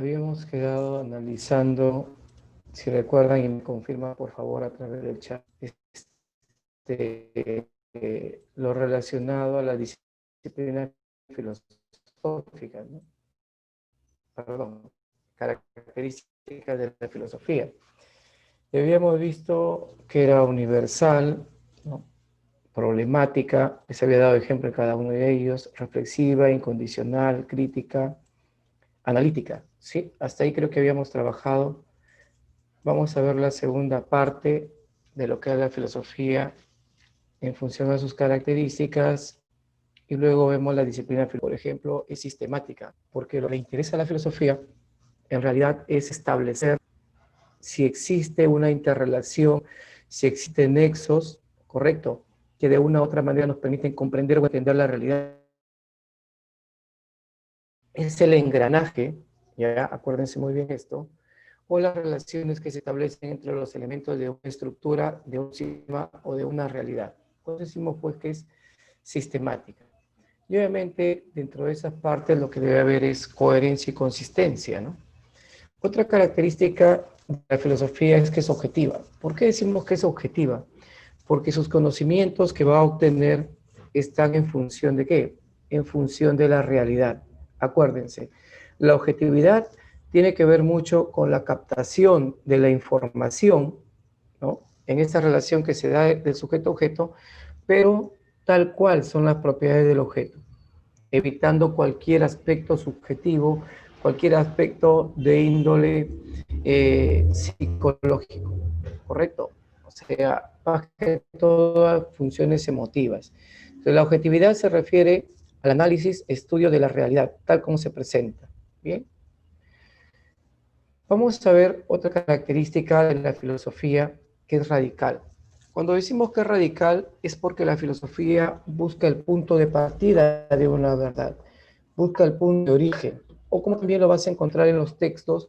Habíamos quedado analizando, si recuerdan y me confirman por favor a través del chat, lo relacionado a la disciplina filosófica, ¿no? Perdón, características de la filosofía. Y habíamos visto que era universal, ¿no? Problemática, que se había dado ejemplo en cada uno de ellos, reflexiva, incondicional, crítica, analítica, ¿sí? Hasta ahí creo que habíamos trabajado. Vamos a ver la segunda parte de lo que es la filosofía en función de sus características y luego vemos la disciplina, por ejemplo, es sistemática, porque lo que le interesa a la filosofía en realidad es establecer si existe una interrelación, si existen nexos, correcto, que de una u otra manera nos permiten comprender o entender la realidad. Es el engranaje, ya acuérdense muy bien esto, o las relaciones que se establecen entre los elementos de una estructura, de un sistema o de una realidad. Pues decimos pues que es sistemática. Y obviamente dentro de esas partes lo que debe haber es coherencia y consistencia, ¿no? Otra característica de la filosofía es que es objetiva. ¿Por qué decimos que es objetiva? Porque sus conocimientos que va a obtener están en función de ¿qué? En función de la realidad. Acuérdense, la objetividad tiene que ver mucho con la captación de la información, ¿no? En esta relación que se da del sujeto-objeto, pero tal cual son las propiedades del objeto, evitando cualquier aspecto subjetivo, cualquier aspecto de índole psicológico, ¿correcto? O sea, más que todas funciones emotivas. Entonces, la objetividad se refiere al análisis, estudio de la realidad, tal como se presenta. Bien, vamos a ver otra característica de la filosofía que es radical. Cuando decimos que es radical es porque la filosofía busca el punto de partida de una verdad, busca el punto de origen, o como también lo vas a encontrar en los textos,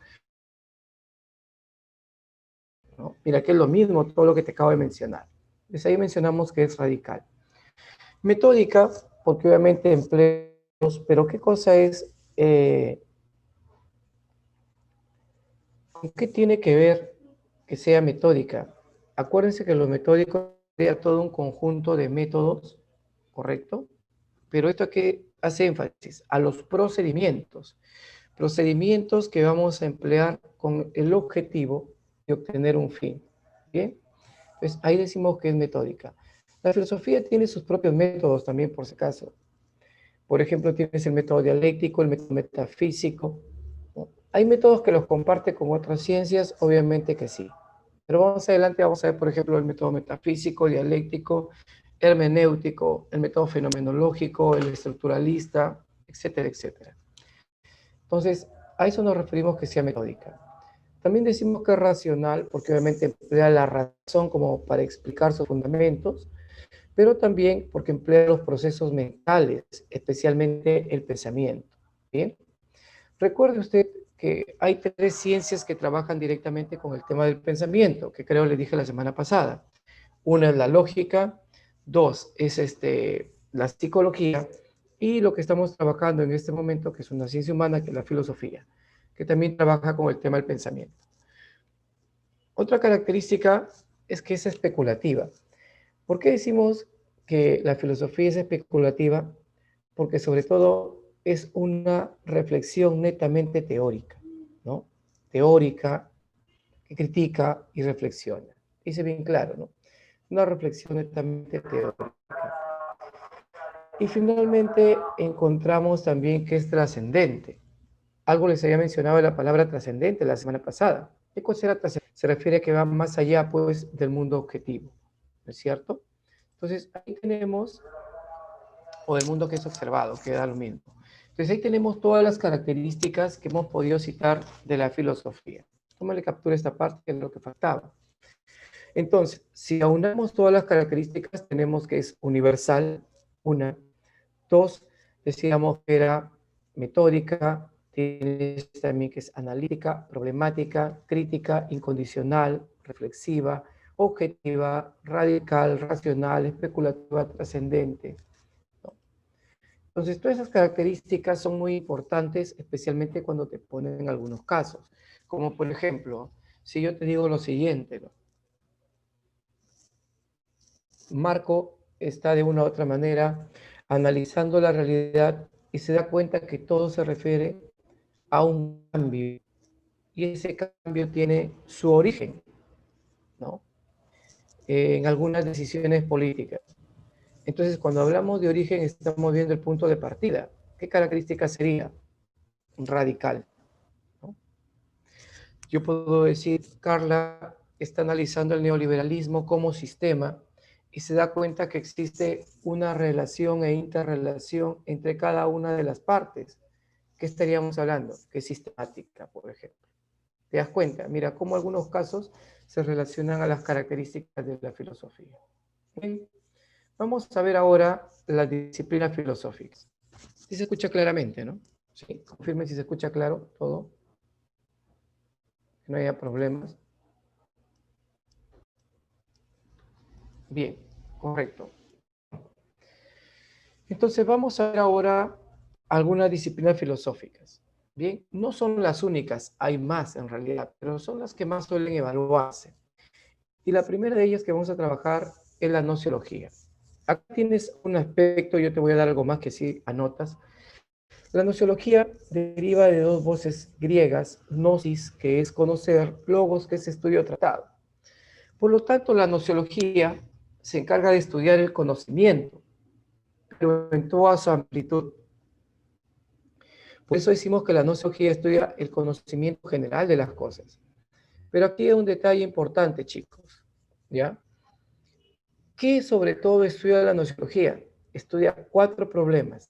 ¿no? Mira que es lo mismo todo lo que te acabo de mencionar. Desde ahí mencionamos que es radical. Metódica, porque obviamente empleos, pero ¿qué cosa es? ¿Con qué tiene que ver que sea metódica? Acuérdense que lo metódico sería todo un conjunto de métodos, ¿correcto? Pero esto que hace énfasis a los procedimientos. Procedimientos que vamos a emplear con el objetivo de obtener un fin. ¿Bien? Pues ahí decimos que es metódica. La filosofía tiene sus propios métodos también, por si acaso. Por ejemplo, tienes el método dialéctico, el método metafísico, ¿no? Hay métodos que los comparte con otras ciencias, obviamente que sí. Pero vamos adelante, vamos a ver, por ejemplo, el método metafísico, dialéctico, hermenéutico, el método fenomenológico, el estructuralista, etcétera, etcétera. Entonces, a eso nos referimos que sea metódica. También decimos que es racional, porque obviamente emplea la razón como para explicar sus fundamentos, pero también porque emplea los procesos mentales, especialmente el pensamiento. ¿Bien? Recuerde usted que hay tres ciencias que trabajan directamente con el tema del pensamiento, que creo le dije la semana pasada. Una es la lógica, dos es la psicología, y lo que estamos trabajando en este momento, que es una ciencia humana, que es la filosofía, que también trabaja con el tema del pensamiento. Otra característica es que es especulativa. ¿Por qué decimos que la filosofía es especulativa? Porque sobre todo es una reflexión netamente teórica, ¿no? Teórica, que critica y reflexiona. Dice bien claro, ¿no? Una reflexión netamente teórica. Y finalmente encontramos también que es trascendente. Algo les había mencionado de la palabra trascendente la semana pasada. ¿Qué cosa era trascendente? Se refiere a que va más allá, pues, del mundo objetivo, ¿no es cierto? Entonces, ahí tenemos, o del mundo que es observado, que da lo mismo. Entonces, ahí tenemos todas las características que hemos podido citar de la filosofía. Tómale captura esta parte, que es lo que faltaba. Entonces, si aunamos todas las características, tenemos que es universal, una. Dos, decíamos que era metódica, tienes también que es analítica, problemática, crítica, incondicional, reflexiva, objetiva, radical, racional, especulativa, trascendente, ¿no? Entonces, todas esas características son muy importantes, especialmente cuando te ponen en algunos casos. Como por ejemplo, si yo te digo lo siguiente, ¿no? Marco está de una u otra manera analizando la realidad y se da cuenta que todo se refiere a un cambio. Y ese cambio tiene su origen, ¿no? En algunas decisiones políticas. Entonces, cuando hablamos de origen, estamos viendo el punto de partida. ¿Qué característica sería? Radical, ¿no? Yo puedo decir, Carla está analizando el neoliberalismo como sistema y se da cuenta que existe una relación e interrelación entre cada una de las partes. ¿Qué estaríamos hablando? Que es sistemática, por ejemplo. ¿Te das cuenta? Mira cómo algunos casos se relacionan a las características de la filosofía. Bien, vamos a ver ahora las disciplinas filosóficas. Sí se escucha claramente, ¿no? Sí, confirmen si se escucha claro todo, que no haya problemas. Bien, correcto. Entonces vamos a ver ahora algunas disciplinas filosóficas. Bien, no son las únicas, hay más en realidad, pero son las que más suelen evaluarse. Y la primera de ellas que vamos a trabajar es la nociología. Acá tienes un aspecto, yo te voy a dar algo más que si anotas. La nociología deriva de dos voces griegas, gnosis, que es conocer, logos, que es estudio tratado. Por lo tanto, la nociología se encarga de estudiar el conocimiento, pero en toda su amplitud. Por eso decimos que la nociología estudia el conocimiento general de las cosas. Pero aquí hay un detalle importante, chicos, ¿ya? ¿Qué sobre todo estudia la nociología? Estudia cuatro problemas,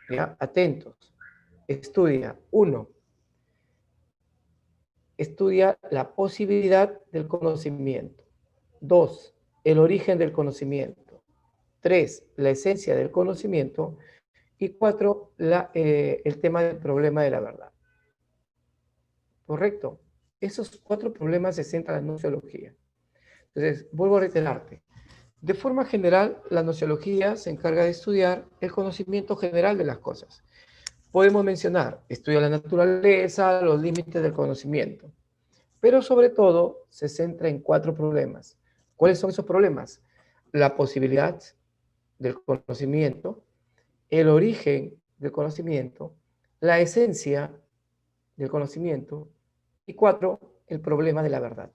¿ya? Atentos. Estudia, uno, estudia la posibilidad del conocimiento. Dos, el origen del conocimiento. Tres, la esencia del conocimiento. Y cuatro, el tema del problema de la verdad. ¿Correcto? Esos cuatro problemas se centran en la nociología. Entonces, vuelvo a reiterarte. De forma general, la nociología se encarga de estudiar el conocimiento general de las cosas. Podemos mencionar, estudia la naturaleza, los límites del conocimiento, pero sobre todo se centra en cuatro problemas. ¿Cuáles son esos problemas? La posibilidad del conocimiento, el origen del conocimiento, la esencia del conocimiento y cuatro, el problema de la verdad.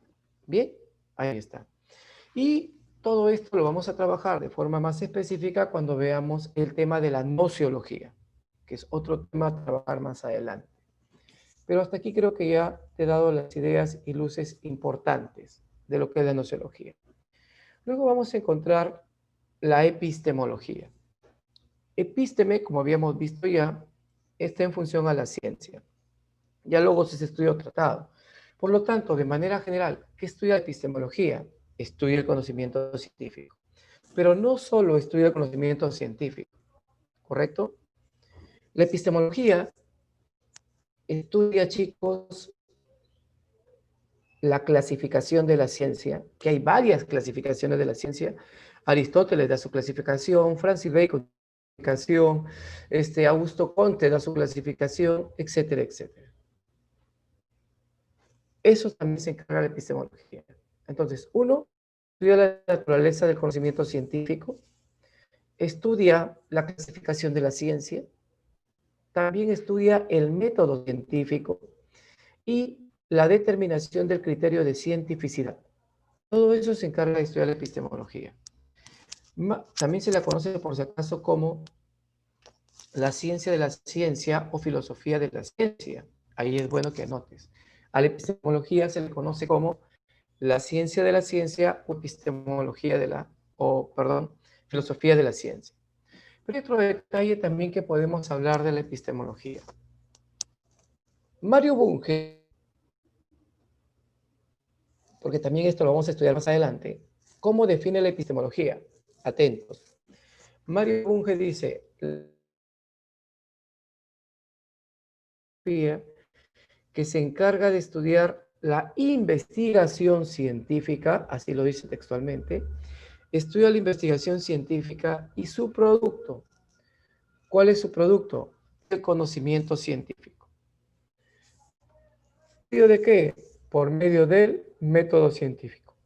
Bien, ahí está. Y todo esto lo vamos a trabajar de forma más específica cuando veamos el tema de la nociología, que es otro tema a trabajar más adelante. Pero hasta aquí creo que ya te he dado las ideas y luces importantes de lo que es la nociología. Luego vamos a encontrar la epistemología. Epísteme, como habíamos visto ya, está en función a la ciencia. Ya luego se estudia tratado. Por lo tanto, de manera general, ¿qué estudia la epistemología? Estudia el conocimiento científico. Pero no solo estudia el conocimiento científico, ¿correcto? La epistemología estudia, chicos, la clasificación de la ciencia, que hay varias clasificaciones de la ciencia. Aristóteles da su clasificación, Francis Bacon da su clasificación, Augusto Comte da su clasificación, etcétera, etcétera. Eso también se encarga de la epistemología. Entonces, uno, estudia la naturaleza del conocimiento científico, estudia la clasificación de la ciencia, también estudia el método científico y la determinación del criterio de cientificidad. Todo eso se encarga de estudiar la epistemología. También se la conoce por si acaso como la ciencia de la ciencia o filosofía de la ciencia. Ahí es bueno que anotes. A la epistemología se le conoce como la ciencia de la ciencia o epistemología de la, o perdón, filosofía de la ciencia. Pero hay otro detalle también que podemos hablar de la epistemología. Mario Bunge, porque también esto lo vamos a estudiar más adelante, ¿cómo define la epistemología? Atentos. Mario Bunge dice, que se encarga de estudiar la investigación científica, así lo dice textualmente, estudia la investigación científica y su producto. ¿Cuál es su producto? El conocimiento científico. ¿Por medio de qué? Por medio del método científico.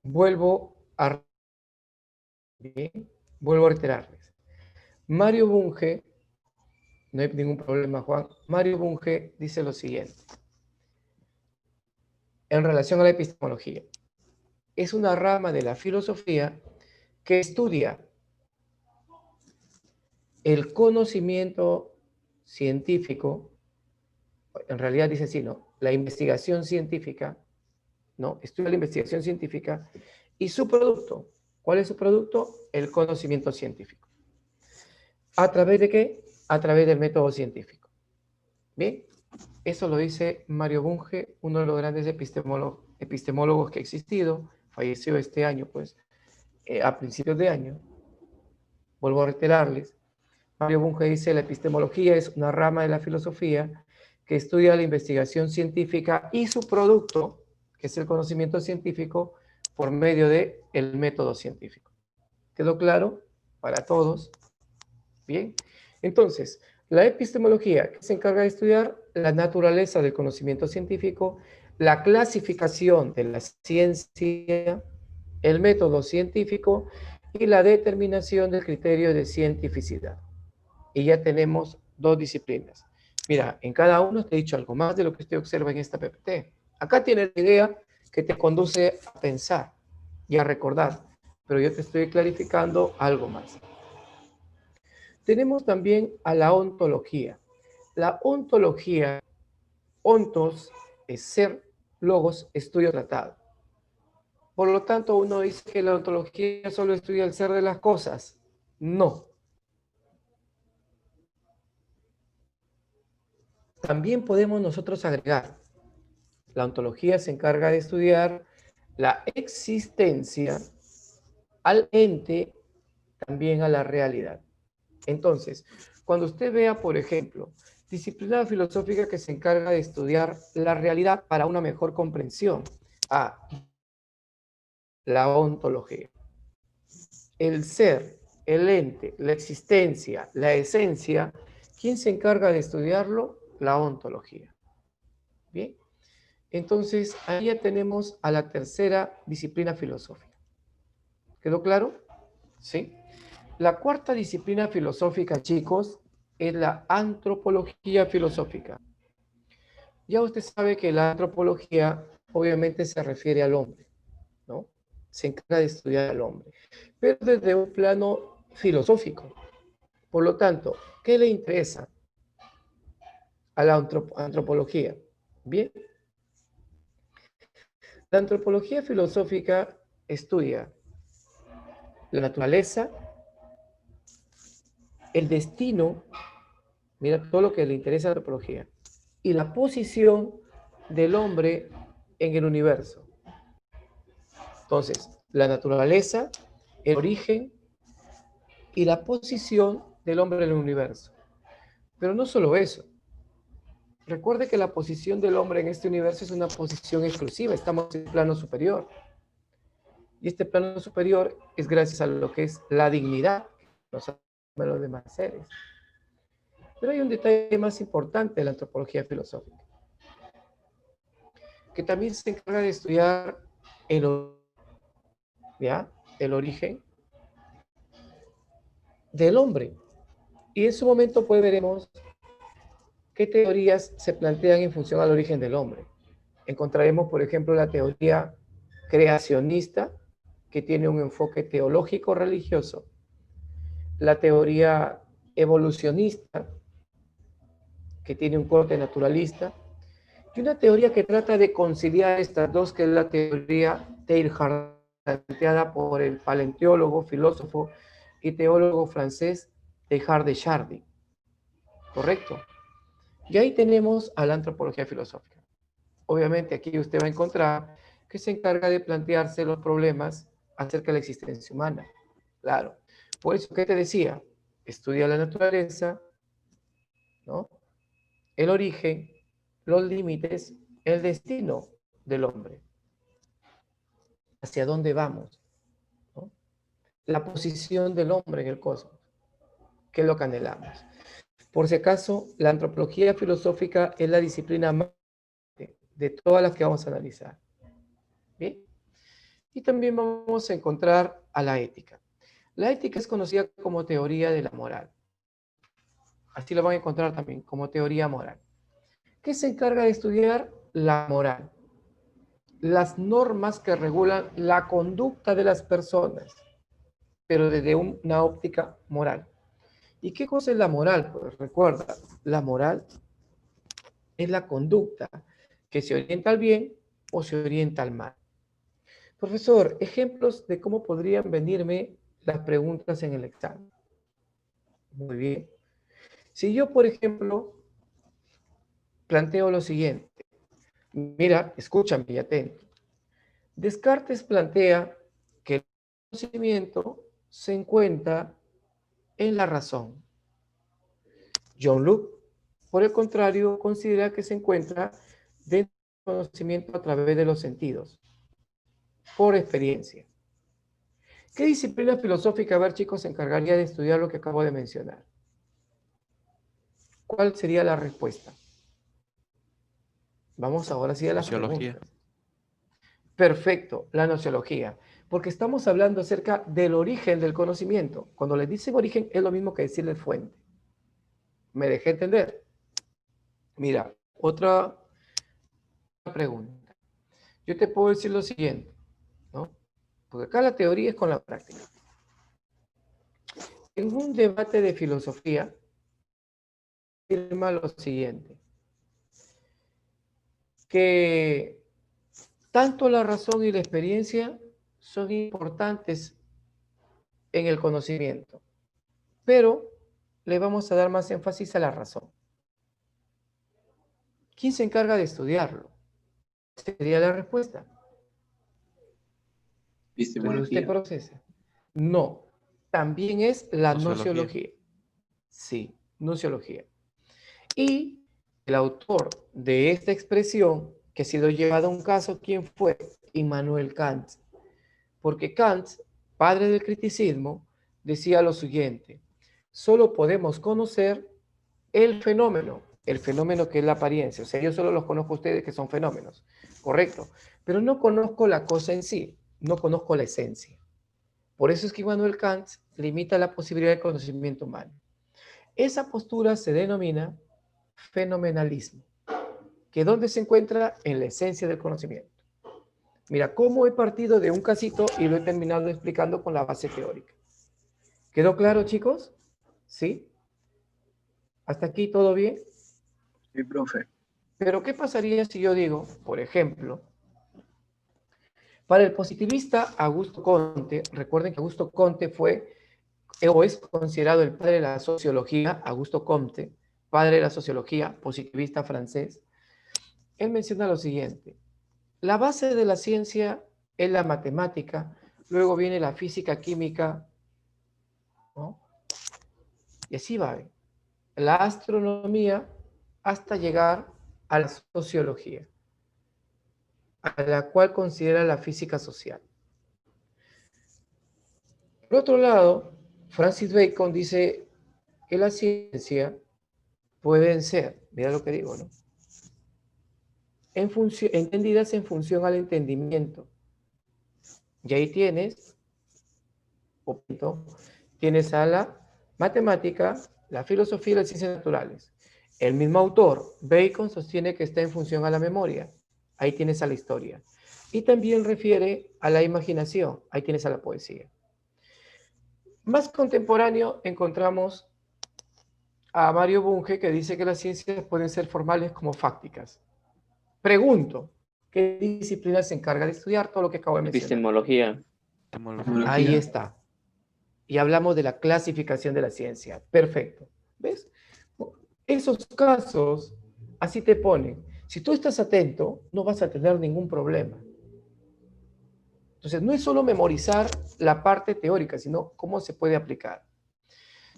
Vuelvo a reiterarles. Mario Bunge, no hay ningún problema, Juan. Mario Bunge dice lo siguiente. En relación a la epistemología. Es una rama de la filosofía que estudia el conocimiento científico, en realidad dice así, ¿no? La investigación científica, ¿no? Estudia la investigación científica y su producto. ¿Cuál es su producto? El conocimiento científico. ¿A través de qué? A través del método científico. Bien, eso lo dice Mario Bunge, uno de los grandes epistemólogos que ha existido, falleció este año, pues, a principios de año. Vuelvo a reiterarles, Mario Bunge dice, la epistemología es una rama de la filosofía que estudia la investigación científica y su producto, que es el conocimiento científico, por medio del método científico. ¿Quedó claro para todos? Bien. Entonces, la epistemología que se encarga de estudiar la naturaleza del conocimiento científico, la clasificación de la ciencia, el método científico y la determinación del criterio de cientificidad. Y ya tenemos dos disciplinas. Mira, en cada uno te he dicho algo más de lo que usted observa en esta PPT. Acá tienes la idea que te conduce a pensar y a recordar, pero yo te estoy clarificando algo más. Tenemos también a la ontología. La ontología, ontos es ser, logos, estudio tratado. Por lo tanto, uno dice que la ontología solo estudia el ser de las cosas. No. También podemos nosotros agregar, la ontología se encarga de estudiar la existencia al ente, también a la realidad. Entonces, cuando usted vea, por ejemplo, disciplina filosófica que se encarga de estudiar la realidad para una mejor comprensión, la ontología. El ser, el ente, la existencia, la esencia, ¿quién se encarga de estudiarlo? La ontología. Bien. Entonces, ahí ya tenemos a la tercera disciplina filosófica. ¿Quedó claro? Sí. La cuarta disciplina filosófica, chicos, es la antropología filosófica. Ya usted sabe que la antropología obviamente se refiere al hombre, ¿no? Se encarga de estudiar al hombre, pero desde un plano filosófico. Por lo tanto, ¿qué le interesa a la antropología? Bien, la antropología filosófica estudia la naturaleza, el destino, mira todo lo que le interesa a la antropología, y la posición del hombre en el universo. Entonces, la naturaleza, el origen y la posición del hombre en el universo. Pero no solo eso. Recuerde que la posición del hombre en este universo es una posición exclusiva, estamos en el plano superior. Y este plano superior es gracias a lo que es la dignidad que nos de los demás seres. Pero hay un detalle más importante de la antropología filosófica, que también se encarga de estudiar el, ¿ya? El origen del hombre. Y en su momento pues veremos qué teorías se plantean en función al origen del hombre. Encontraremos, por ejemplo, la teoría creacionista, que tiene un enfoque teológico religioso, la teoría evolucionista, que tiene un corte naturalista, y una teoría que trata de conciliar estas dos, que es la teoría Teilhard, planteada por el paleontólogo, filósofo y teólogo francés Teilhard de Chardin. ¿Correcto? Y ahí tenemos a la antropología filosófica. Obviamente aquí usted va a encontrar que se encarga de plantearse los problemas acerca de la existencia humana. Claro. Por eso, ¿qué te decía? Estudia la naturaleza, ¿no? El origen, los límites, el destino del hombre. ¿Hacia dónde vamos? ¿No? la posición del hombre en el cosmos, que es lo que anhelamos. Por si acaso, la antropología filosófica es la disciplina más de todas las que vamos a analizar. ¿Bien? Y también vamos a encontrar a la ética. La ética es conocida como teoría de la moral. Así lo van a encontrar también, como teoría moral. ¿Qué se encarga de estudiar? La moral. Las normas que regulan la conducta de las personas, pero desde una óptica moral. ¿Y qué cosa es la moral? Pues recuerda, la moral es la conducta que se orienta al bien o se orienta al mal. Profesor, ejemplos de cómo podrían venirme las preguntas en el examen. Muy bien. Si yo, por ejemplo, planteo lo siguiente. Mira, escúchame y atento. Descartes plantea que el conocimiento se encuentra en la razón. John Locke, por el contrario, considera que se encuentra dentro del conocimiento a través de los sentidos, por experiencia. ¿Qué disciplina filosófica, a ver chicos, se encargaría de estudiar lo que acabo de mencionar? ¿Cuál sería la respuesta? Vamos ahora sí a las Sociología. preguntas. Perfecto, la nociología, porque estamos hablando acerca del origen del conocimiento. Cuando les dicen origen es lo mismo que decirle fuente. ¿Me dejé entender? Mira, otra pregunta. Yo te puedo decir lo siguiente, ¿no? Porque acá la teoría es con la práctica. En un debate de filosofía, afirma lo siguiente, que tanto la razón y la experiencia son importantes en el conocimiento, pero le vamos a dar más énfasis a la razón. ¿Quién se encarga de estudiarlo? Sería la respuesta. Entonces usted Epistemología. procesa. No, también es la Sociología. nociología. Sí, nociología. Y el autor de esta expresión, que ha sido llevado a un caso, ¿quién fue? Immanuel Kant. Porque Kant, padre del criticismo, decía lo siguiente: solo podemos conocer el fenómeno que es la apariencia. O sea, yo solo los conozco a ustedes que son fenómenos, correcto. Pero no conozco la cosa en sí, no conozco la esencia. Por eso es que Immanuel Kant limita la posibilidad de conocimiento humano. Esa postura se denomina fenomenalismo, que ¿dónde se encuentra? En la esencia del conocimiento. Mira, cómo he partido de un casito y lo he terminado explicando con la base teórica. ¿Quedó claro, chicos? ¿Sí? ¿Hasta aquí todo bien? Sí, profe. Pero ¿qué pasaría si yo digo, por ejemplo, para el positivista Augusto Comte? Recuerden que Augusto Comte fue o es considerado el padre de la sociología, Augusto Comte, padre de la sociología, positivista francés. Él menciona lo siguiente: la base de la ciencia es la matemática, luego viene la física, química, ¿no? Y así va, la astronomía, hasta llegar a la sociología, a la cual considera la física social. Por otro lado, Francis Bacon dice que la ciencia pueden ser, mira lo que digo, ¿no? Entendidas en función al entendimiento. Y ahí tienes a la matemática, la filosofía y las ciencias naturales. El mismo autor, Bacon, sostiene que está en función a la memoria. Ahí tienes a la historia. Y también refiere a la imaginación. Ahí tienes a la poesía. Más contemporáneo encontramos a Mario Bunge, que dice que las ciencias pueden ser formales como fácticas. Pregunto, ¿qué disciplina se encarga de estudiar todo lo que acabo de mencionar? Epistemología. Epistemología. Ahí está. Y hablamos de la clasificación de la ciencia. Perfecto. ¿Ves? Esos casos, así te ponen. Si tú estás atento, no vas a tener ningún problema. Entonces, no es solo memorizar la parte teórica, sino cómo se puede aplicar.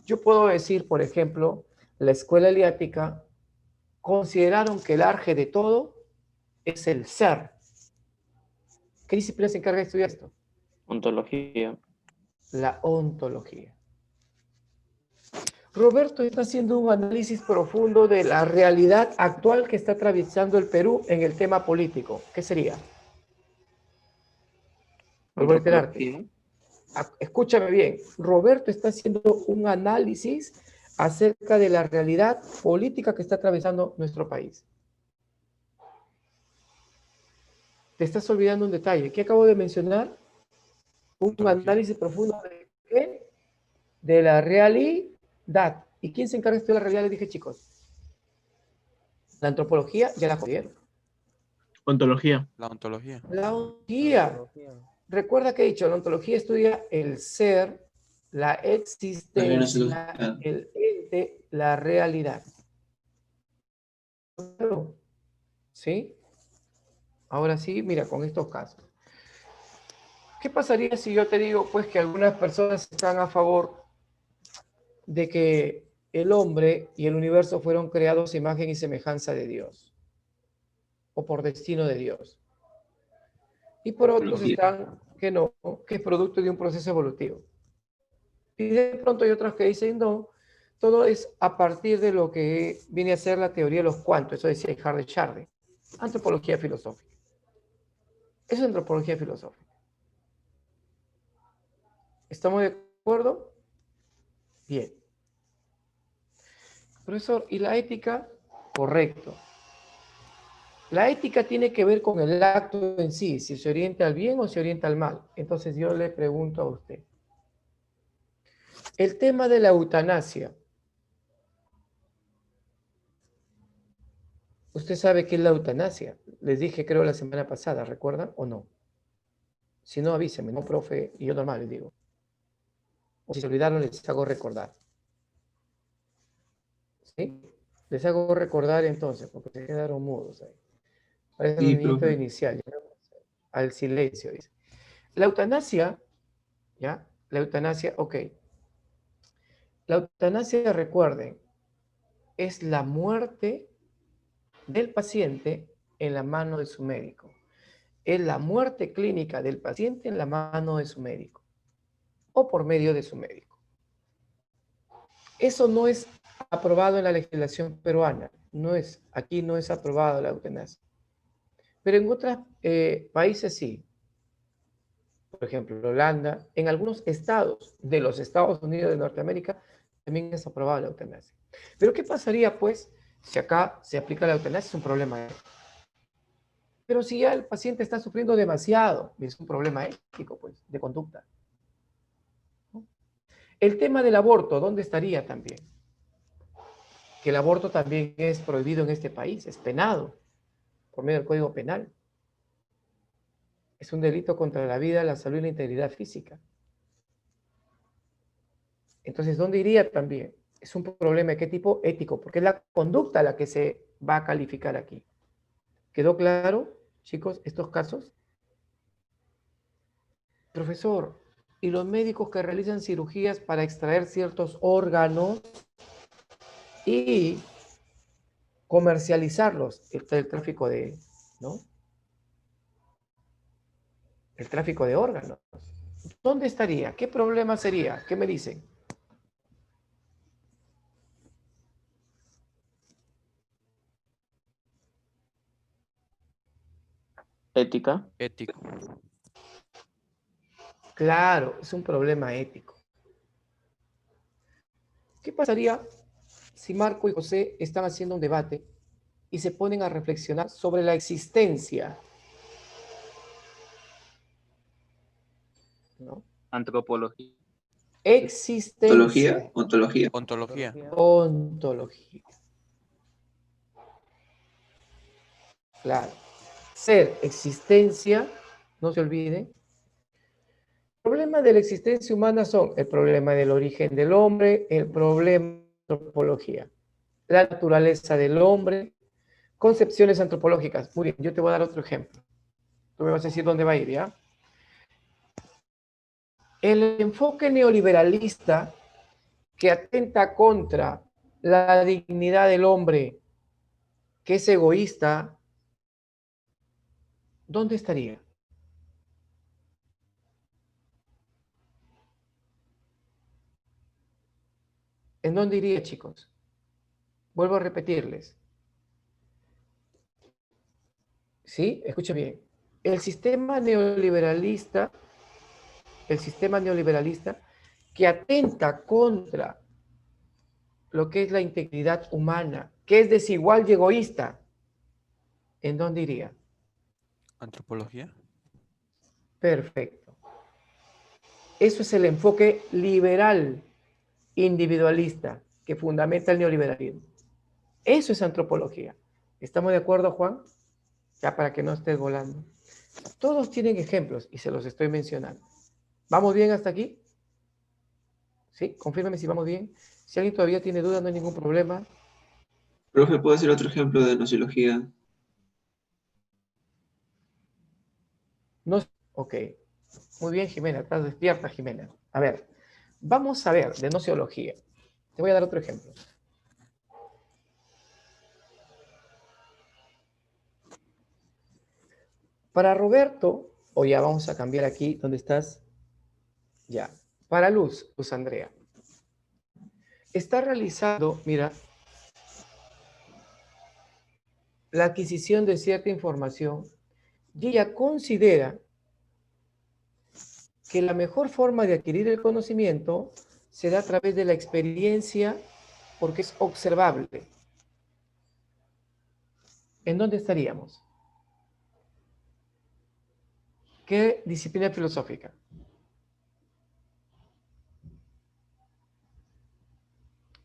Yo puedo decir, por ejemplo, la escuela heliática consideraron que el arje de todo es el ser. ¿Qué disciplina se encarga de estudiar esto? Ontología. La ontología. Roberto está haciendo un análisis profundo de la realidad actual que está atravesando el Perú en el tema político. ¿Qué sería? Vuelvo a reiterarte. Escúchame bien. Roberto está haciendo un análisis acerca de la realidad política que está atravesando nuestro país. Te estás olvidando un detalle. ¿Qué acabo de mencionar? Un análisis profundo de qué? De la realidad. ¿Y quién se encarga de estudiar la realidad? Les dije, chicos. La antropología ya la jodieron. Ontología. La ontología. La ontología. Recuerda que he dicho, la ontología estudia el ser, la existencia, el ente, la realidad. ¿Sí? Ahora sí, mira, con estos casos. ¿Qué pasaría si yo te digo, pues, que algunas personas están a favor de que el hombre y el universo fueron creados a imagen y semejanza de Dios? O por destino de Dios. Y por otros están que no, que es producto de un proceso evolutivo. Y de pronto hay otros que dicen, no, todo es a partir de lo que viene a ser la teoría de los cuantos, eso decía Hardy Charde, antropología filosófica. Eso es antropología filosófica. ¿Estamos de acuerdo? Bien. Profesor, ¿y la ética? Correcto. La ética tiene que ver con el acto en sí, si se orienta al bien o se orienta al mal. Entonces yo le pregunto a usted. El tema de la eutanasia. ¿Usted sabe qué es la eutanasia? Les dije, creo, la semana pasada, ¿recuerdan o no? Si no, avísenme, no, profe, y yo normal les digo. O si se olvidaron, les hago recordar. ¿Sí? Les hago recordar entonces, porque se quedaron mudos ahí. Parece un movimiento inicial, ¿ya? Al silencio, dice. La eutanasia, ¿ya? La eutanasia, ok. La eutanasia, recuerden, es la muerte del paciente en la mano de su médico. Es la muerte clínica del paciente en la mano de su médico o por medio de su médico. Eso no es aprobado en la legislación peruana. Aquí no es aprobado la eutanasia. Pero en otros países sí. Por ejemplo, Holanda, en algunos estados de los Estados Unidos de Norteamérica también es aprobada la eutanasia. Pero ¿qué pasaría, pues, si acá se aplica la eutanasia? Es un problema ético. Pero si ya el paciente está sufriendo demasiado, es un problema ético, pues, de conducta. El tema del aborto, ¿dónde estaría también? Que el aborto también es prohibido en este país, es penado por medio del Código Penal. Es un delito contra la vida, la salud y la integridad física. Entonces, ¿dónde iría también? Es un problema de qué tipo ético, porque es la conducta la que se va a calificar aquí. ¿Quedó claro, chicos, estos casos? Profesor, ¿y los médicos que realizan cirugías para extraer ciertos órganos y comercializarlos? Está el tráfico de, ¿no? El tráfico de órganos. ¿Dónde estaría? ¿Qué problema sería? ¿Qué me dicen? Ética. Ético. Claro, es un problema ético. ¿Qué pasaría si Marco y José están haciendo un debate y se ponen a reflexionar sobre la existencia? ¿No? Antropología. Existencia. Ontología. Ontología. Ontología. Claro. Ser, existencia, no se olviden. El problema de la existencia humana son el problema del origen del hombre, el problema de la antropología, la naturaleza del hombre, concepciones antropológicas. Muy bien, yo te voy a dar otro ejemplo. Tú me vas a decir dónde va a ir, ¿ya? El enfoque neoliberalista que atenta contra la dignidad del hombre, que es egoísta, ¿dónde estaría? ¿En dónde iría, chicos? Vuelvo a repetirles. ¿Sí? Escuchen bien. El sistema neoliberalista que atenta contra lo que es la integridad humana, que es desigual y egoísta, ¿en dónde iría? ¿Antropología? Perfecto. Eso es el enfoque liberal, individualista, que fundamenta el neoliberalismo. Eso es antropología. ¿Estamos de acuerdo, Juan? Ya para que no estés volando. Todos tienen ejemplos y se los estoy mencionando. ¿Vamos bien hasta aquí? ¿Sí? Confírmame si vamos bien. Si alguien todavía tiene dudas, no hay ningún problema. Profe, ¿puedo hacer otro ejemplo de nociología? No, ok. Muy bien, Jimena. Estás despierta, Jimena. A ver, vamos a ver de nociología. Te voy a dar otro ejemplo. Para Roberto, o ya vamos a cambiar aquí, ¿dónde estás? Ya. Para Luz Andrea. Está realizando, mira, la adquisición de cierta información y ella considera que la mejor forma de adquirir el conocimiento se da a través de la experiencia porque es observable. ¿En dónde estaríamos? ¿Qué disciplina filosófica?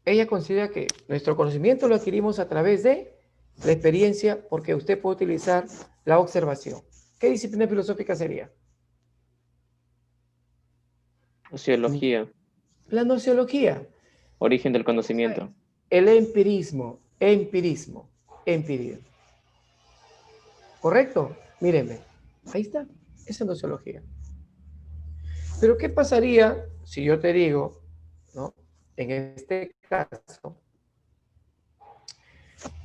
Ella considera que nuestro conocimiento lo adquirimos a través de la experiencia porque usted puede utilizar la observación. ¿Qué disciplina filosófica sería? Sociología. La nociología. Origen del conocimiento. El empirismo. ¿Correcto? Mírenme. Ahí está. Esa es nociología. Pero ¿qué pasaría si yo te digo, ¿no? En este caso,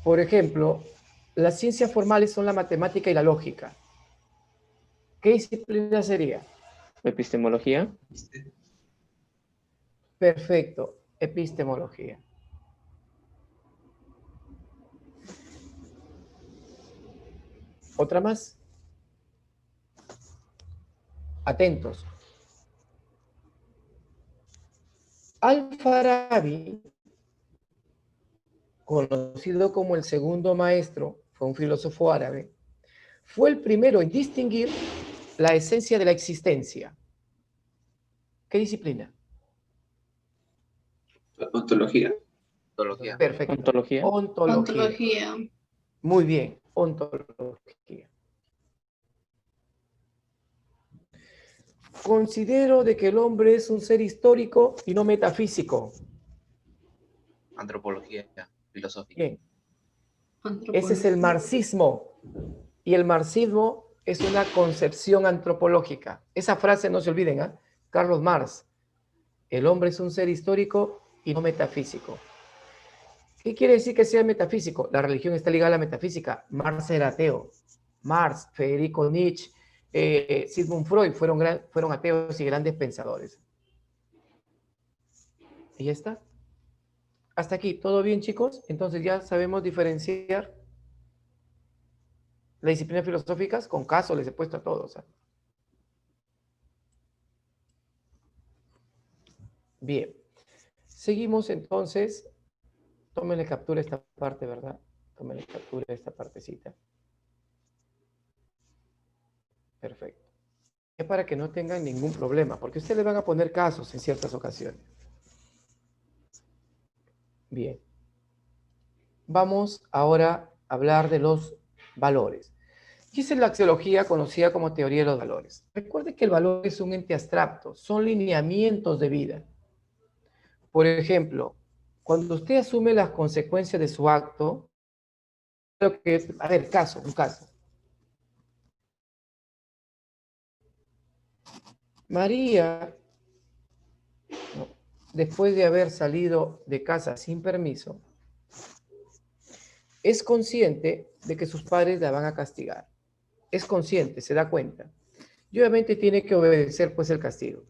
por ejemplo, las ciencias formales son la matemática y la lógica. ¿Qué disciplina sería? Epistemología. Perfecto, epistemología. ¿Otra más? Atentos. Al-Farabi, conocido como el segundo maestro, fue un filósofo árabe, fue el primero en distinguir la esencia de la existencia. ¿Qué disciplina? Ontología. Ontología. Perfecto. Ontología. Ontología. Muy bien, ontología. Considero de que el hombre es un ser histórico y no metafísico. Antropología. Filosófica. Bien. Ese es el marxismo. Y el marxismo es una concepción antropológica. Esa frase no se olviden, ¿eh? Carlos Marx. El hombre es un ser histórico y no metafísico. ¿Qué quiere decir que sea metafísico? La religión está ligada a la metafísica. Marx era ateo. Marx, Federico Nietzsche, Sigmund Freud fueron ateos y grandes pensadores. Y ya está. Hasta aquí, ¿todo bien, chicos? Entonces ya sabemos diferenciar las disciplinas filosóficas. Con caso les he puesto a todos. ¿Eh? Bien. Seguimos entonces. Tómenle captura esta parte, ¿verdad? Tómenle captura esta partecita. Perfecto. Es para que no tengan ningún problema, porque ustedes le van a poner casos en ciertas ocasiones. Bien. Vamos ahora a hablar de los valores. ¿Qué es la axiología conocida como teoría de los valores? Recuerde que el valor es un ente abstracto, son lineamientos de vida. Por ejemplo, cuando usted asume las consecuencias de su acto, a ver, un caso. María, después de haber salido de casa sin permiso, es consciente de que sus padres la van a castigar. Es consciente, se da cuenta. Y obviamente tiene que obedecer pues el castigo.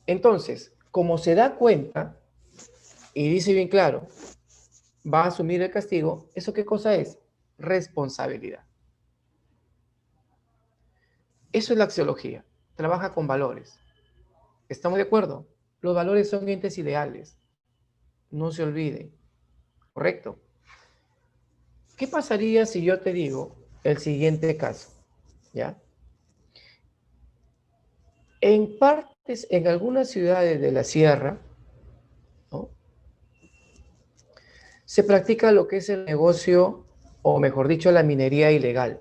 Entonces, como se da cuenta, y dice bien claro, va a asumir el castigo, ¿eso qué cosa es? Responsabilidad. Eso es la axiología. Trabaja con valores. ¿Estamos de acuerdo? Los valores son entes ideales. No se olvide. ¿Correcto? ¿Qué pasaría si yo te digo el siguiente caso? ¿Ya? En partes, en algunas ciudades de la sierra, ¿no?, se practica lo que es el negocio, o mejor dicho, la minería ilegal,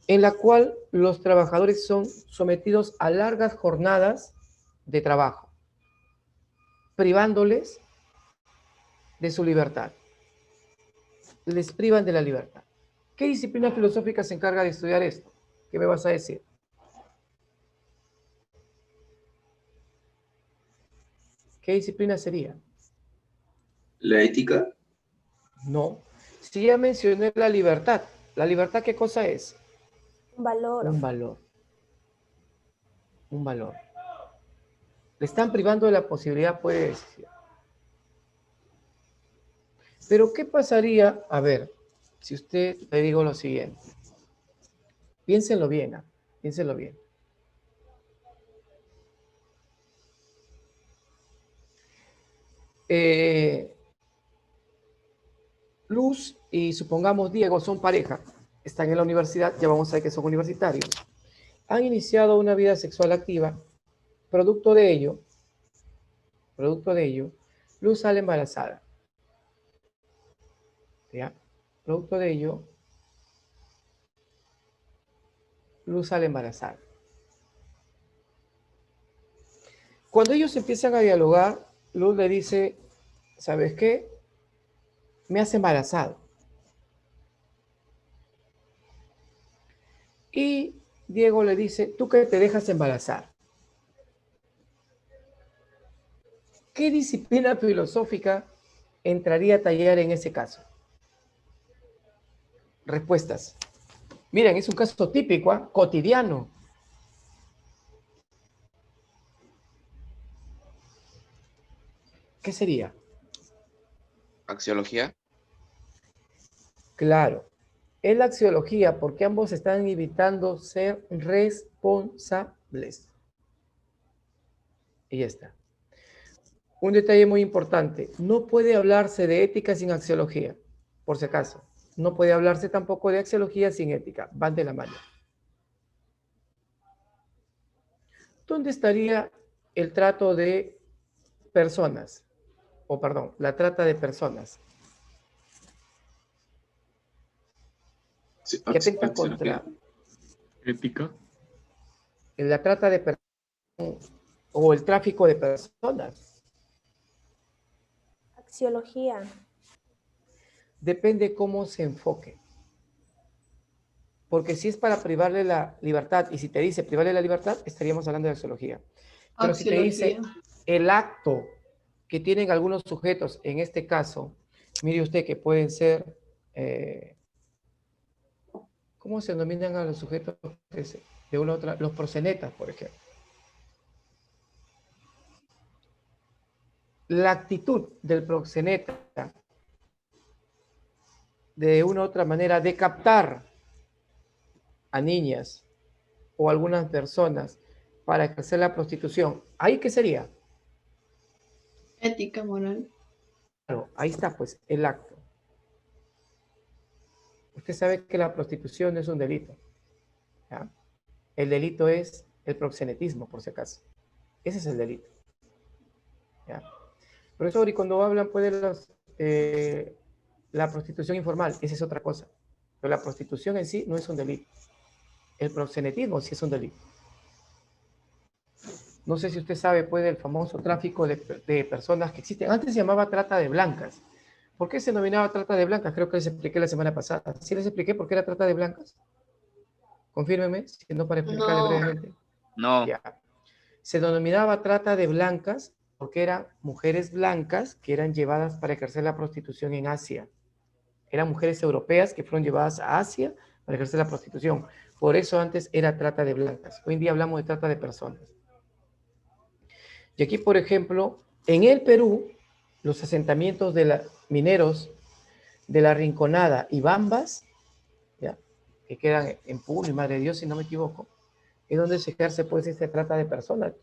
en la cual los trabajadores son sometidos a largas jornadas de trabajo, privándoles de su libertad. Les privan de la libertad. ¿Qué disciplina filosófica se encarga de estudiar esto? ¿Qué me vas a decir? ¿Qué disciplina sería? La ética, No. Si ya mencioné la libertad, ¿la libertad qué cosa es? Un valor. Un valor. Un valor. Le están privando de la posibilidad, puede decir. Pero ¿qué pasaría? A ver, si usted le digo lo siguiente. Piénsenlo bien, ¿eh? Piénsenlo bien. Luz y supongamos Diego son pareja, están en la universidad, ya vamos a ver que son universitarios. Han iniciado una vida sexual activa, producto de ello, Luz sale embarazada. ¿Ya? Producto de ello, Luz sale embarazada. Cuando ellos empiezan a dialogar, Luz le dice, ¿sabes qué? Me has embarazado. Y Diego le dice, ¿tú qué te dejas embarazar? ¿Qué disciplina filosófica entraría a tallar en ese caso? Respuestas. Miren, es un caso típico, ¿eh? Cotidiano. ¿Qué sería? Axiología. Claro, es la axiología porque ambos están evitando ser responsables. Y ya está. Un detalle muy importante, no puede hablarse de ética sin axiología, por si acaso. No puede hablarse tampoco de axiología sin ética, van de la mano. ¿Dónde estaría el trato de personas? O perdón, la trata de personas. sí, Que atenta axiología. contra Ética. la trata de personas o el tráfico de personas. Axiología. Depende cómo se enfoque. Porque si es para privarle la libertad, y si te dice privarle la libertad, estaríamos hablando de axiología. Pero si te dice el acto que tienen algunos sujetos, en este caso, mire usted que pueden ser, ¿cómo se denominan a los sujetos de una u otra? Los proxenetas, por ejemplo. La actitud del proxeneta, de una u otra manera, de captar a niñas o algunas personas para ejercer la prostitución, ¿ahí qué sería? Ética, moral. Claro, ahí está pues el acto. Usted sabe que la prostitución no es un delito, ¿ya? El delito es el proxenetismo, por si acaso. Ese es el delito, ¿ya? Profesor, y cuando hablan pues de la prostitución informal, esa es otra cosa. Pero la prostitución en sí no es un delito. El proxenetismo sí es un delito. No sé si usted sabe pues del famoso tráfico de personas que existen. Antes se llamaba trata de blancas. ¿Por qué se denominaba trata de blancas? Creo que les expliqué la semana pasada. ¿Sí les expliqué por qué era trata de blancas? Confírmeme, si no, para explicarle No. brevemente. No. Ya. Se denominaba trata de blancas porque eran mujeres blancas que eran llevadas para ejercer la prostitución en Asia. Eran mujeres europeas que fueron llevadas a Asia para ejercer la prostitución. Por eso antes era trata de blancas. Hoy en día hablamos de trata de personas. Y aquí, por ejemplo, en el Perú, los asentamientos de mineros de La Rinconada y Bambas, ¿ya?, que quedan en Puno y Madre de Dios, si no me equivoco, es donde se ejerce pues esta trata de personas,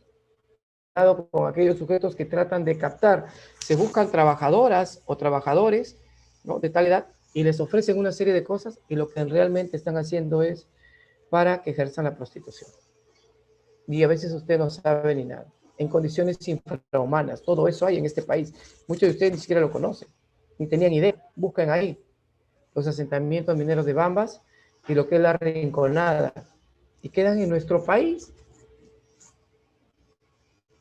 con aquellos sujetos que tratan de captar, se buscan trabajadoras o trabajadores, ¿no?, de tal edad, y les ofrecen una serie de cosas, y lo que realmente están haciendo es para que ejerzan la prostitución. Y a veces usted no sabe ni nada, en condiciones infrahumanas. Todo eso hay en este país. Muchos de ustedes ni siquiera lo conocen, ni tenían idea. Buscan ahí los asentamientos mineros de Bambas y lo que es La Rinconada, y quedan en nuestro país.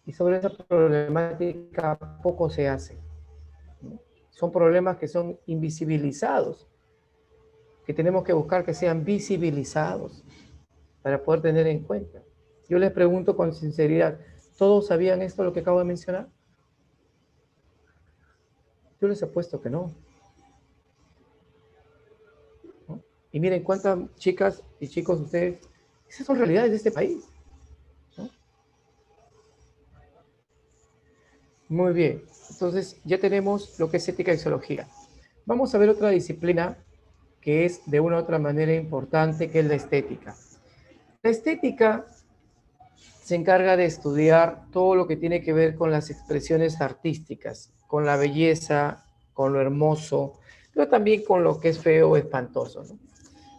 Y sobre esa problemática poco se hace, ¿no? Son problemas que son invisibilizados, que tenemos que buscar que sean visibilizados para poder tener en cuenta. Yo les pregunto con sinceridad, ¿todos sabían esto, lo que acabo de mencionar? Yo les apuesto que no, ¿no? Y miren cuántas chicas y chicos ustedes, esas son realidades de este país, ¿no? Muy bien, entonces ya tenemos lo que es ética y zoología. Vamos a ver otra disciplina que es de una u otra manera importante, que es la estética. La estética se encarga de estudiar todo lo que tiene que ver con las expresiones artísticas, con la belleza, con lo hermoso, pero también con lo que es feo o espantoso, ¿no?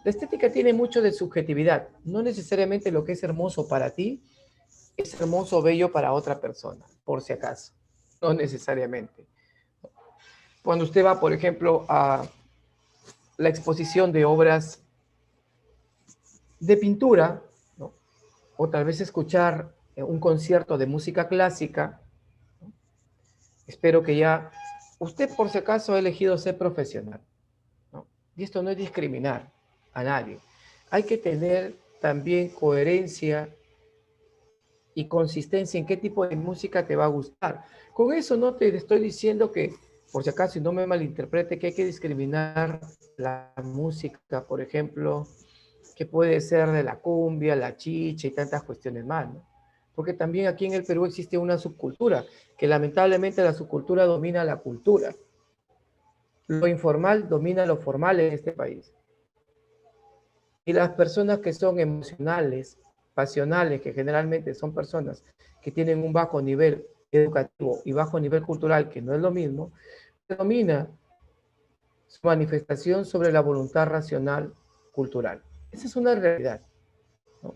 La estética tiene mucho de subjetividad. No necesariamente lo que es hermoso para ti es hermoso o bello para otra persona, por si acaso. No necesariamente. Cuando usted va, por ejemplo, a la exposición de obras de pintura, ¿no?, o tal vez escuchar un concierto de música clásica, ¿no?, espero que ya usted por si acaso ha elegido ser profesional, ¿no? Y esto no es discriminar a nadie. Hay que tener también coherencia y consistencia en qué tipo de música te va a gustar. Con eso no te estoy diciendo que, por si acaso, y no me malinterprete, que hay que discriminar la música, por ejemplo, que puede ser de la cumbia, la chicha y tantas cuestiones más, ¿no? Porque también aquí en el Perú existe una subcultura, que lamentablemente la subcultura domina la cultura. Lo informal domina lo formal en este país. Y las personas que son emocionales, pasionales, que generalmente son personas que tienen un bajo nivel educativo y bajo nivel cultural, que no es lo mismo, domina su manifestación sobre la voluntad racional cultural. Esa es una realidad, ¿no?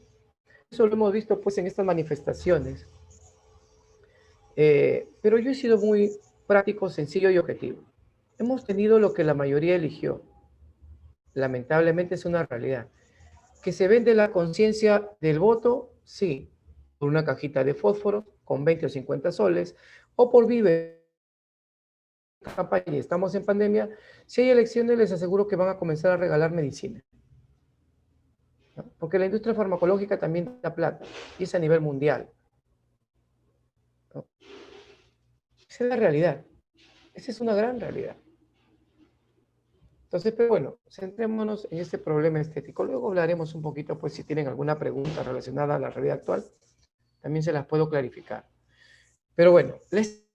Eso lo hemos visto pues en estas manifestaciones. Pero yo he sido muy práctico, sencillo y objetivo. Hemos tenido lo que la mayoría eligió. Lamentablemente es una realidad. ¿Que se vende la conciencia del voto? Sí, por una cajita de fósforo con 20 o 50 soles, o por vive campaña y estamos en pandemia. Si hay elecciones, les aseguro que van a comenzar a regalar medicina, ¿no? Porque la industria farmacológica también da plata, y es a nivel mundial, ¿no? Esa es la realidad. Esa es una gran realidad. Entonces, pero bueno, centrémonos en este problema estético. Luego hablaremos un poquito, pues, si tienen alguna pregunta relacionada a la realidad actual, también se las puedo clarificar. Pero bueno, es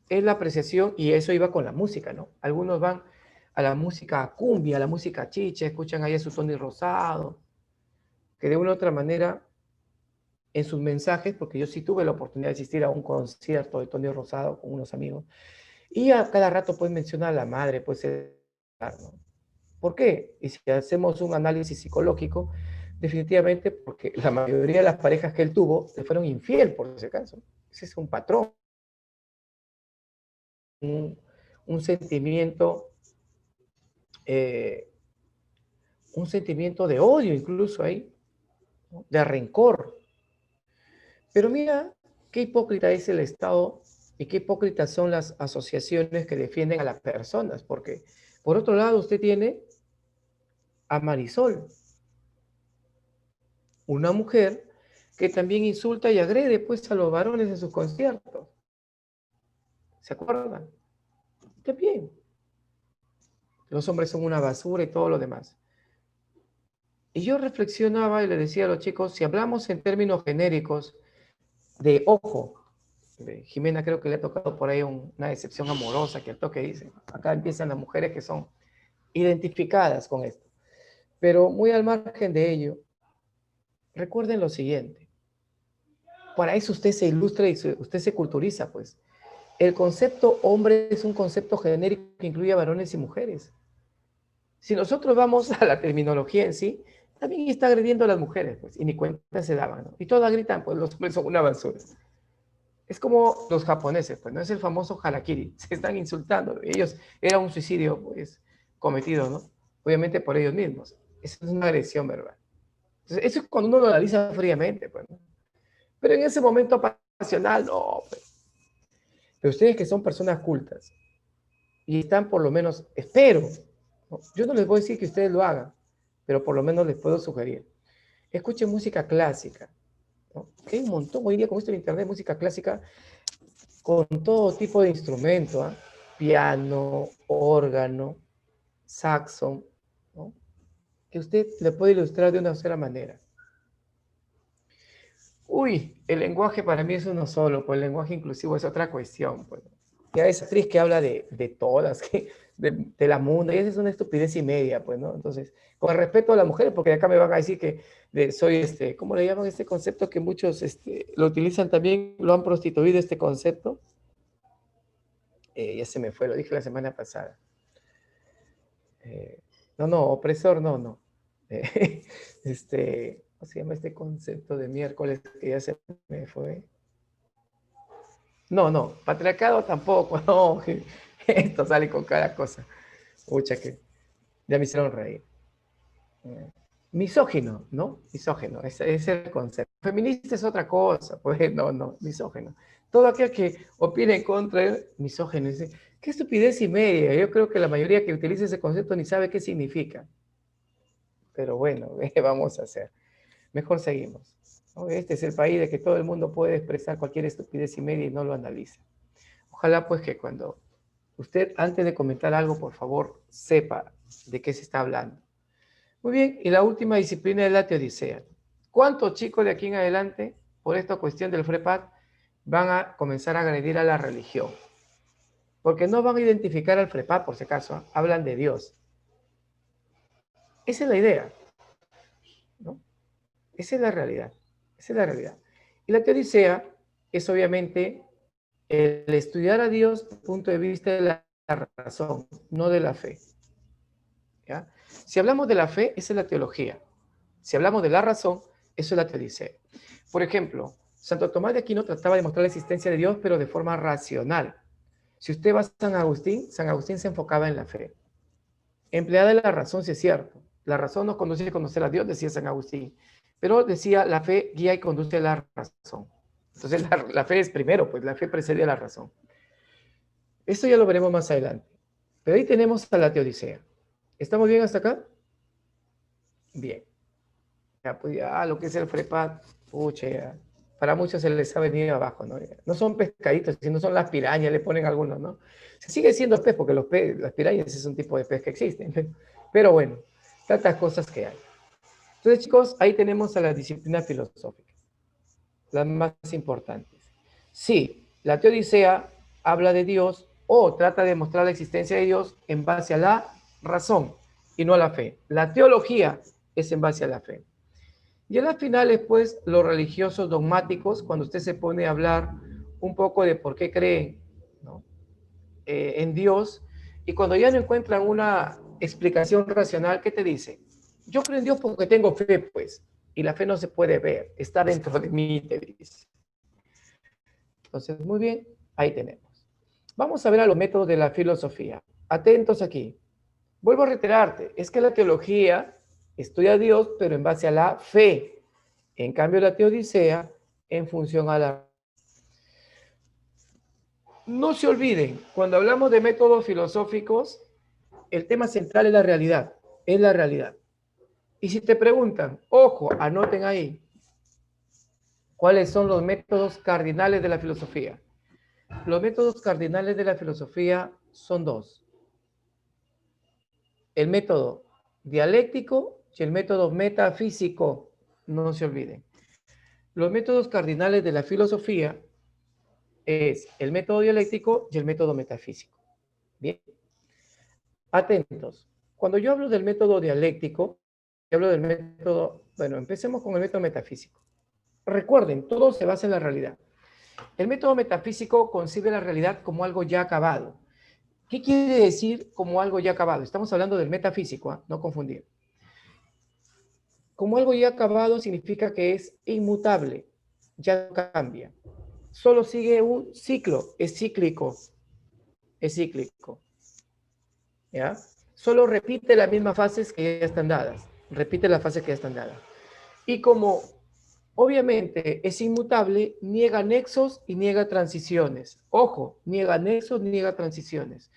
la apreciación, y eso iba con la música, ¿no? Algunos van a la música cumbia, a la música chicha, escuchan ahí a su Tony Rosado, que de una u otra manera, en sus mensajes, porque yo sí tuve la oportunidad de asistir a un concierto de Tony Rosado con unos amigos, y a cada rato pues menciona a la madre, pues, ¿no? ¿Por qué? Y si hacemos un análisis psicológico, definitivamente porque la mayoría de las parejas que él tuvo le fueron infiel, por ese caso. Ese es un patrón, un sentimiento, eh, un sentimiento de odio incluso ahí, ¿no?, de rencor. Pero mira qué hipócrita es el Estado y qué hipócritas son las asociaciones que defienden a las personas, porque por otro lado usted tiene a Marisol, una mujer que también insulta y agrede pues a los varones en sus conciertos. ¿Se acuerdan? Qué bien. Los hombres son una basura y todo lo demás. Y yo reflexionaba y le decía a los chicos, si hablamos en términos genéricos, de ojo. Jimena creo que le ha tocado por ahí una decepción amorosa que al toque dice. Acá empiezan las mujeres que son identificadas con esto. Pero muy al margen de ello, recuerden lo siguiente. Para eso usted se ilustra y usted se culturiza, pues. El concepto hombre es un concepto genérico que incluye a varones y mujeres. Si nosotros vamos a la terminología en sí, también está agrediendo a las mujeres, pues, y ni cuenta se daban, ¿no? Y todas gritan, pues los hombres son una basura. Es como los japoneses, pues, ¿no? Es el famoso harakiri, se están insultando. Ellos, era un suicidio, pues, cometido, ¿no? Obviamente por ellos mismos. Eso es una agresión, ¿verdad? Entonces, eso es cuando uno lo analiza fríamente, pues, ¿no? Pero en ese momento pasional, no, pues. Pero ustedes que son personas cultas y están por lo menos, espero, ¿no? Yo no les voy a decir que ustedes lo hagan, pero por lo menos les puedo sugerir. Escuchen música clásica, ¿no? Hay un montón hoy día con esto en internet, música clásica, con todo tipo de instrumento, ¿eh? Piano, órgano, saxo, ¿no? Que usted le puede ilustrar de una sola manera. Uy, el lenguaje para mí es uno solo, pues el lenguaje inclusivo es otra cuestión. Pues. Ya esa actriz que habla de todas, de la mundo, y esa es una estupidez y media, pues, ¿no? Entonces, con el respeto a las mujeres, porque acá me van a decir que soy, ¿cómo le llaman este concepto? Que muchos lo utilizan también, lo han prostituido este concepto. Ya se me fue, lo dije la semana pasada. No, opresor, no. ¿Cómo se llama este concepto de miércoles que ya se me fue? No, patriarcado tampoco, no. Esto sale con cada cosa. Pucha, que ya me hicieron reír. Misógino, ¿no? Misógino, ese es el concepto. Feminista es otra cosa, pues no, misógino. Todo aquel que opine en contra es misógino. Dice, qué estupidez y media. Yo creo que la mayoría que utiliza ese concepto ni sabe qué significa. Pero bueno, ¿qué vamos a hacer? Mejor seguimos, ¿no? Este es el país de que todo el mundo puede expresar cualquier estupidez y media y no lo analiza. Ojalá pues que cuando usted, antes de comentar algo, por favor, sepa de qué se está hablando. Muy bien, y la última disciplina es la teodicea. ¿Cuántos chicos de aquí en adelante, por esta cuestión del FREPAD, van a comenzar a agredir a la religión? Porque no van a identificar al FREPAD, por si acaso, hablan de Dios. Esa es la idea, ¿no? Esa es la realidad. Esa es la realidad. Y la teodicea es obviamente el estudiar a Dios desde el punto de vista de la razón, no de la fe. ¿Ya? Si hablamos de la fe, esa es la teología. Si hablamos de la razón, eso es la teodicea. Por ejemplo, Santo Tomás de Aquino trataba de mostrar la existencia de Dios, pero de forma racional. Si usted va a San Agustín se enfocaba en la fe. Empleada la razón, sí es cierto. La razón nos conduce a conocer a Dios, decía San Agustín. Pero decía, la fe guía y conduce a la razón. Entonces la fe es primero, pues la fe precede a la razón. Esto ya lo veremos más adelante. Pero ahí tenemos a la teodicea. ¿Estamos bien hasta acá? Bien. Ya, pues ya lo que es el FREPAD, pucha, ya. Para muchos se les ha venido abajo, ¿no? No son pescaditos, sino son las pirañas, le ponen algunos, ¿no? Se sigue siendo pez porque las pirañas es un tipo de pez que existen. Pero bueno, tantas cosas que hay. Entonces, chicos, ahí tenemos a las disciplinas filosóficas, las más importantes. Sí, la teodicea habla de Dios o trata de mostrar la existencia de Dios en base a la razón y no a la fe. La teología es en base a la fe. Y en las finales, pues, los religiosos dogmáticos, cuando usted se pone a hablar un poco de por qué creen, ¿no? En Dios, y cuando ya no encuentran una explicación racional, ¿qué te dice? Yo creo en Dios porque tengo fe, pues, y la fe no se puede ver, está dentro de mí, te dice. Entonces, muy bien, ahí tenemos. Vamos a ver a los métodos de la filosofía. Atentos aquí. Vuelvo a reiterarte, es que la teología estudia a Dios, pero en base a la fe. En cambio, la teodicea en función a la... No se olviden, cuando hablamos de métodos filosóficos, el tema central es la realidad. Es la realidad. Y si te preguntan, ojo, anoten ahí, ¿cuáles son los métodos cardinales de la filosofía? Los métodos cardinales de la filosofía son dos. El método dialéctico y el método metafísico, no se olviden. los métodos cardinales de la filosofía es el método dialéctico y el método metafísico. Bien, atentos. Cuando yo hablo del método dialéctico, yo hablo del método, bueno, empecemos con el método metafísico. Recuerden, todo se basa en la realidad. El método metafísico concibe la realidad como algo ya acabado. ¿Qué quiere decir como algo ya acabado? Estamos hablando del metafísico, ¿eh? No confundir. Como algo ya acabado significa que es inmutable, ya no cambia. Solo sigue un ciclo, es cíclico, ¿ya? Solo repite las mismas fases que ya están dadas, repite las fases que ya están dadas. Y como obviamente es inmutable, niega nexos y niega transiciones. Ojo, niega nexos, niega transiciones.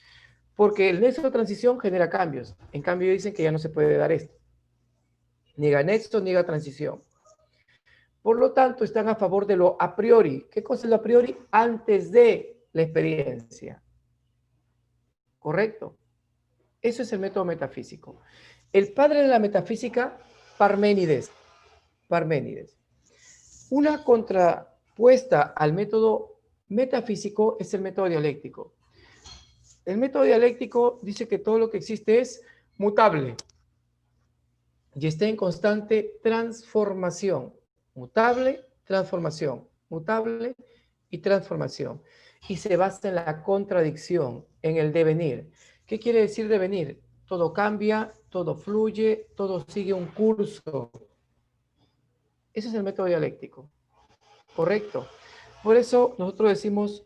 Porque el nexo de transición genera cambios. En cambio dicen que ya no se puede dar esto. Niega nexo, niega transición. Por lo tanto, están a favor de lo a priori. ¿Qué cosa es lo a priori? Antes de la experiencia. ¿Correcto? Eso es el método metafísico. El padre de la metafísica, Parménides. Parménides. Una contrapuesta al método metafísico es el método dialéctico. El método dialéctico dice que todo lo que existe es mutable y está en constante transformación. Mutable, transformación. Mutable y transformación. Y se basa en la contradicción, en el devenir. ¿Qué quiere decir devenir? Todo cambia, todo fluye, todo sigue un curso. Ese es el método dialéctico. Correcto. Por eso nosotros decimos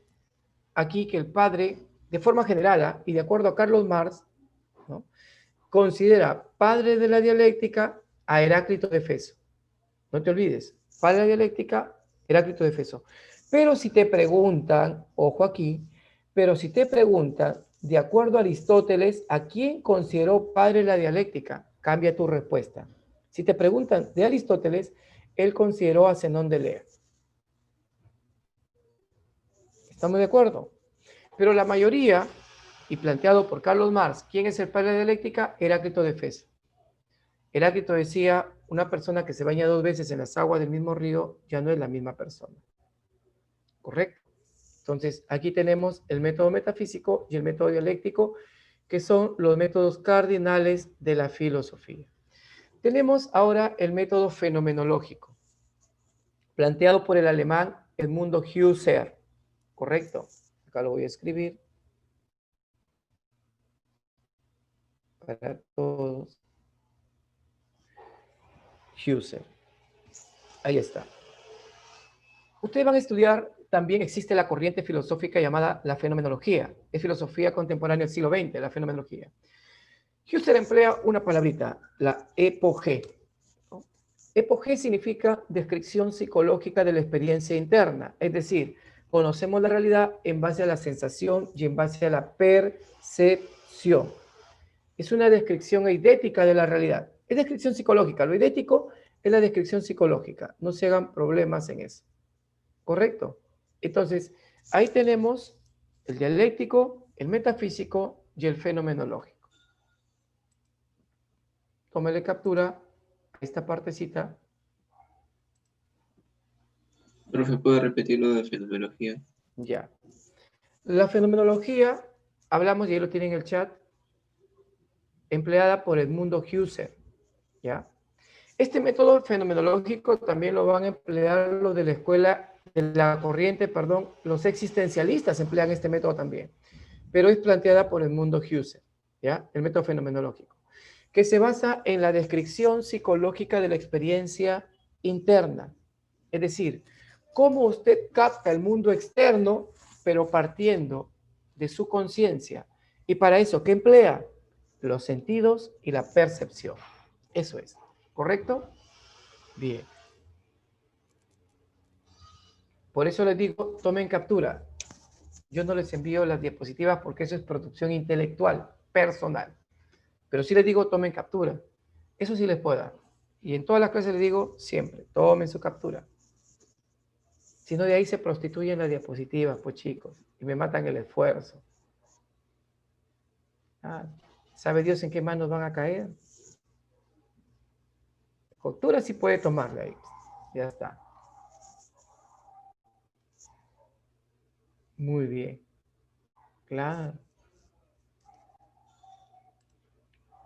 aquí que el padre, de forma general, y de acuerdo a Carlos Marx, ¿no?, considera padre de la dialéctica a Heráclito de Éfeso. No te olvides, padre de la dialéctica, Heráclito de Éfeso. Pero si te preguntan, ojo aquí, pero si te preguntan, de acuerdo a Aristóteles, ¿a quién consideró padre de la dialéctica? Cambia tu respuesta. Si te preguntan de Aristóteles, él consideró a Zenón de Lea. ¿Estamos de acuerdo? Pero la mayoría, y planteado por Carlos Marx, ¿quién es el padre de la dialéctica? Heráclito de Éfeso. Heráclito decía, una persona que se baña 2 veces en las aguas del mismo río ya no es la misma persona. ¿Correcto? Entonces, aquí tenemos el método metafísico y el método dialéctico, que son los métodos cardinales de la filosofía. Tenemos ahora el método fenomenológico, planteado por el alemán Edmundo Husserl. ¿Correcto? Acá lo voy a escribir para todos. Husserl. Ahí está. Ustedes van a estudiar, también existe la corriente filosófica llamada la fenomenología. Es filosofía contemporánea del siglo XX, la fenomenología. Husserl emplea una palabrita, la epogé. Epogé significa descripción psicológica de la experiencia interna. Es decir, conocemos la realidad en base a la sensación y en base a la percepción. Es una descripción eidética de la realidad. Es descripción psicológica. Lo eidético es la descripción psicológica. No se hagan problemas en eso. ¿Correcto? Entonces, ahí tenemos el dialéctico, el metafísico y el fenomenológico. Tómale captura a esta partecita. Profe, ¿puede repetir lo de fenomenología? Ya. La fenomenología, hablamos y ahí lo tienen en el chat, empleada por Edmundo Husserl. ¿Ya? Este método fenomenológico también lo van a emplear los de la escuela, de la corriente, perdón, los existencialistas emplean este método también, pero es planteada por Edmundo Husserl, ¿ya? El método fenomenológico, que se basa en la descripción psicológica de la experiencia interna, es decir, cómo usted capta el mundo externo, pero partiendo de su conciencia, y para eso, ¿qué emplea? Los sentidos y la percepción. Eso es. ¿Correcto? Bien. Por eso les digo, tomen captura. Yo no les envío las diapositivas porque eso es producción intelectual, personal. Pero sí les digo, tomen captura. Eso sí les puedo dar. Y en todas las clases les digo, siempre, tomen su captura. Si no, de ahí se prostituyen las diapositivas, pues chicos, y me matan el esfuerzo. ¿Sabe Dios en qué manos van a caer? Captura sí puede tomarla ahí. Ya está. Muy bien. Claro.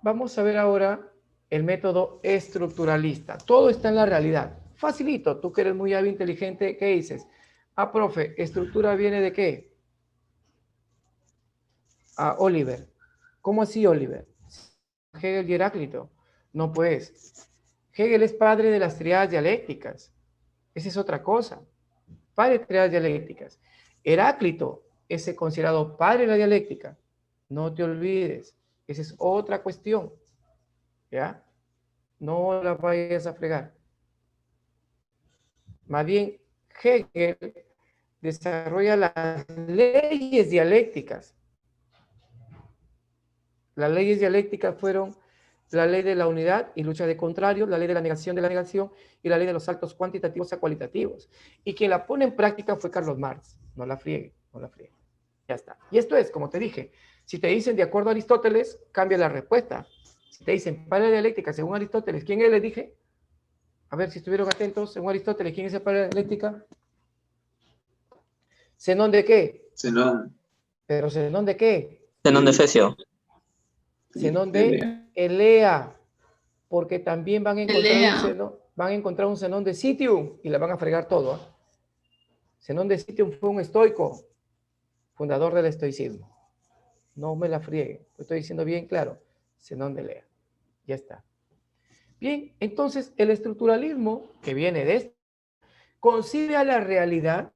Vamos a ver ahora el método estructuralista. Todo está en la realidad. Facilito, tú que eres muy hábil, inteligente, ¿qué dices? Ah, profe, ¿estructura viene de qué? Ah, Oliver. ¿Cómo así, Oliver? Hegel y Heráclito. No, pues. Hegel es padre de las triadas dialécticas. Esa es otra cosa. Padre de triadas dialécticas. Heráclito es considerado padre de la dialéctica. No te olvides. Esa es otra cuestión. ¿Ya? No la vayas a fregar. Más bien, Hegel desarrolla las leyes dialécticas. Las leyes dialécticas fueron la ley de la unidad y lucha de contrarios, la ley de la negación y la ley de los saltos cuantitativos a cualitativos. Y quien la pone en práctica fue Carlos Marx. No la friegue, no la friegue. Ya está. Y esto es, como te dije, si te dicen de acuerdo a Aristóteles, cambia la respuesta. Si te dicen padre de la dialéctica según Aristóteles, ¿quién es? Les dije. A ver si estuvieron atentos. Según Aristóteles, ¿quién es el padre de la dialéctica? ¿Zenón de qué? Zenón. ¿Pero Zenón de qué? Zenón de Efesio. Zenón de Elea, porque también van a encontrar un Zenón de Citium y la van a fregar todo. Zenón de Citium fue un estoico, fundador del estoicismo. No me la friegue, lo estoy diciendo bien claro. Zenón de Elea. Ya está. Bien, entonces el estructuralismo, que viene de esto, concibe a la realidad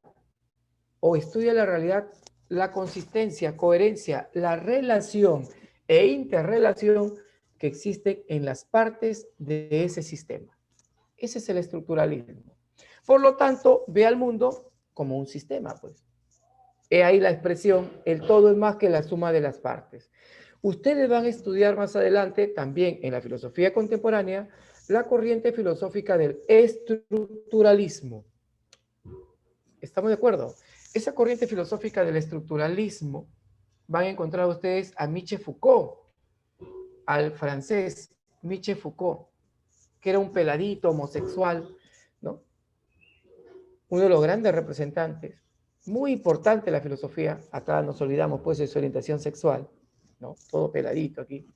o estudia la realidad, la consistencia, coherencia, la relación e interrelación que existen en las partes de ese sistema. Ese es el estructuralismo. Por lo tanto, ve al mundo como un sistema, pues. He ahí la expresión, el todo es más que la suma de las partes. Ustedes van a estudiar más adelante, también en la filosofía contemporánea, la corriente filosófica del estructuralismo. ¿Estamos de acuerdo? Esa corriente filosófica del estructuralismo van a encontrar ustedes a Michel Foucault, al francés Michel Foucault, que era un peladito homosexual, ¿no? Uno de los grandes representantes, muy importante en la filosofía. Acá nos olvidamos pues de su orientación sexual, ¿no? Todo peladito aquí.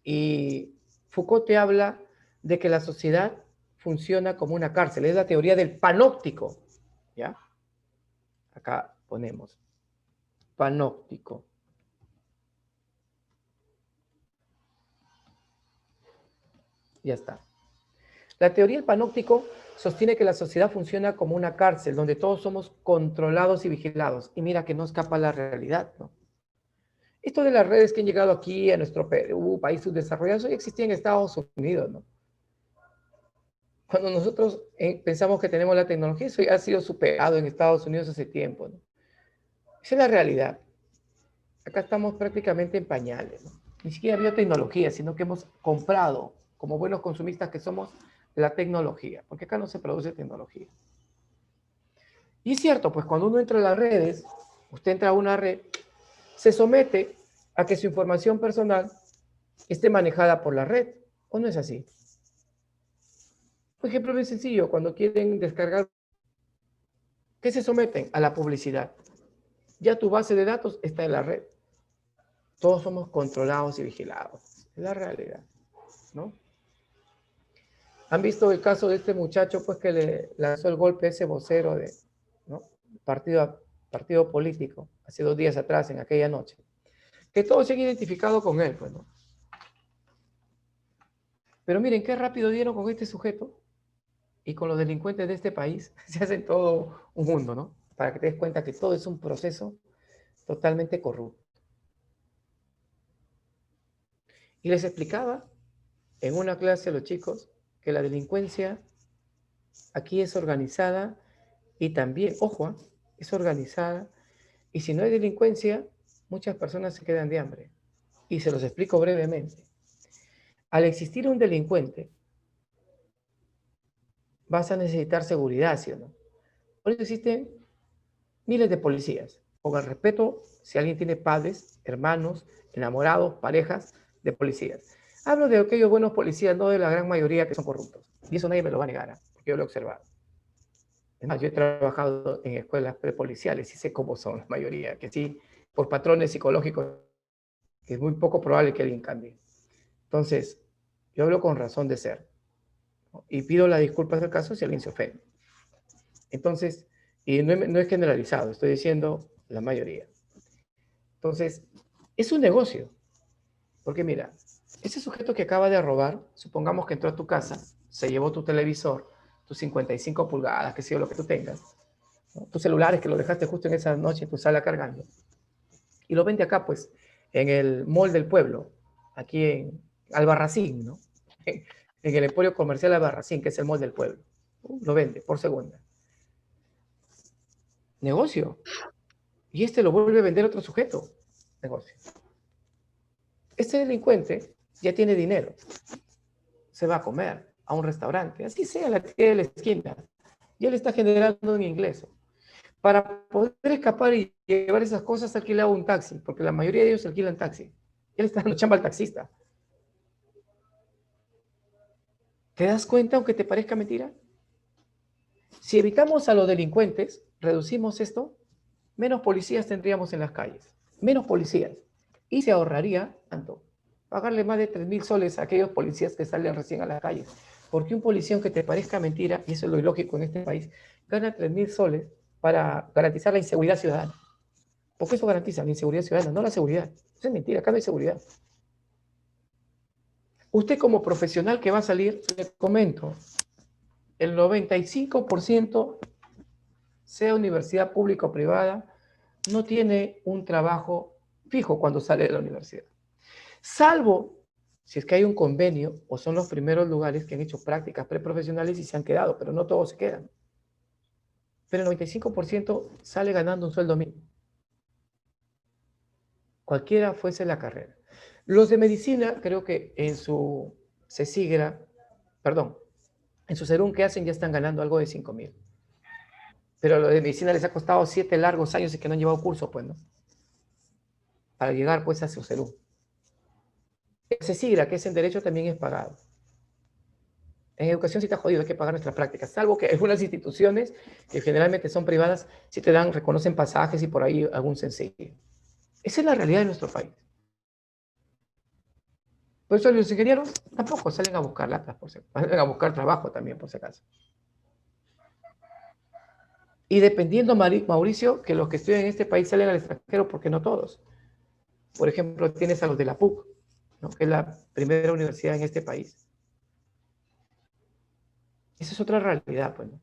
Y Foucault te habla de que la sociedad funciona como una cárcel, es la teoría del panóptico, ¿ya? Acá ponemos panóptico. Ya está. La teoría del panóptico sostiene que la sociedad funciona como una cárcel donde todos somos controlados y vigilados. Y mira que no escapa la realidad, ¿no? Esto de las redes que han llegado aquí a nuestro Perú, país subdesarrollado, ya existía en Estados Unidos, ¿no? Cuando nosotros pensamos que tenemos la tecnología, eso ya ha sido superado en Estados Unidos hace tiempo, ¿no? Esa es la realidad. Acá estamos prácticamente en pañales, ¿no? Ni siquiera había tecnología, sino que hemos comprado, como buenos consumistas que somos, la tecnología, porque acá no se produce tecnología. Y es cierto, pues cuando uno entra a las redes, usted entra a una red, se somete a que su información personal esté manejada por la red, ¿o no es así? Por ejemplo, bien sencillo, cuando quieren descargar, ¿qué se someten? A la publicidad. Ya tu base de datos está en la red. Todos somos controlados y vigilados. Es la realidad, ¿no? ¿Han visto el caso de este muchacho pues que le lanzó el golpe a ese vocero de, ¿no? partido político hace 2 días atrás, en aquella noche? Que todos se han identificado con él, pues, ¿no? Pero miren qué rápido dieron con este sujeto y con los delincuentes de este país. Se hacen todo un mundo, ¿no? Para que te des cuenta que todo es un proceso totalmente corrupto. Y les explicaba en una clase a los chicos que la delincuencia aquí es organizada y también, ojo, es organizada, y si no hay delincuencia, muchas personas se quedan de hambre. Y se los explico brevemente. Al existir un delincuente, vas a necesitar seguridad, ¿sí o no? Por eso existen miles de policías. Con el respeto, si alguien tiene padres, hermanos, enamorados, parejas de policías. Hablo de aquellos buenos policías, no de la gran mayoría que son corruptos. Y eso nadie me lo va a negar, porque yo lo he observado. Además, yo he trabajado en escuelas prepoliciales y sé cómo son la mayoría, que sí, por patrones psicológicos, que es muy poco probable que alguien cambie. Entonces, yo hablo con razón de ser, ¿no? Y pido las disculpas del caso si alguien se ofende. Entonces, y no es generalizado, estoy diciendo la mayoría. Entonces, es un negocio. Porque mira, ese sujeto que acaba de robar, supongamos que entró a tu casa, se llevó tu televisor, tus 55 pulgadas, que sea lo que tú tengas, ¿no? Tus celulares que lo dejaste justo en esa noche en tu sala cargando, y lo vende acá, pues, en el mall del pueblo, aquí en Albarracín, ¿no? En el Emporio Comercial Albarracín, que es el mall del pueblo. Lo vende por segunda. Negocio. Y este lo vuelve a vender a otro sujeto. Negocio. Este delincuente ya tiene dinero. Se va a comer a un restaurante, así sea la tienda de la esquina. Y él está generando un ingreso. Para poder escapar y llevar esas cosas, alquila un taxi, porque la mayoría de ellos alquilan taxi. Él está dando chamba al taxista. ¿Te das cuenta, aunque te parezca mentira? Si evitamos a los delincuentes, reducimos esto, menos policías tendríamos en las calles. Menos policías. Y se ahorraría tanto. Pagarle más de 3.000 soles a aquellos policías que salen recién a las calles. Porque un policía, aunque te parezca mentira, y eso es lo ilógico en este país, gana 3.000 soles para garantizar la inseguridad ciudadana. Porque eso garantiza la inseguridad ciudadana, no la seguridad. Eso es mentira, acá no hay seguridad. Usted como profesional que va a salir, le comento, el 95%, sea universidad pública o privada, no tiene un trabajo fijo cuando sale de la universidad. Salvo si es que hay un convenio o son los primeros lugares que han hecho prácticas preprofesionales y se han quedado, pero no todos se quedan. Pero el 95% sale ganando un sueldo mínimo. Cualquiera fuese la carrera. Los de medicina, creo que en su en su serum que hacen ya están ganando algo de 5.000. Pero a los de medicina les ha costado 7 largos años y que no han llevado curso, pues, ¿no? Para llegar, pues, a su serum. El CECIGRA, que es en derecho, también es pagado. En educación sí está jodido, hay que pagar nuestras prácticas, salvo que algunas instituciones, que generalmente son privadas, sí te dan, reconocen pasajes y por ahí algún sencillo. Esa es la realidad de nuestro país. Por eso los ingenieros tampoco salen a buscar latas, salen a buscar trabajo también, por si acaso. Y dependiendo, Mauricio, que los que estudian en este país salen al extranjero, porque no todos. Por ejemplo, tienes a los de la PUC, ¿no? Que es la primera universidad en este país. Esa es otra realidad, pues, ¿no?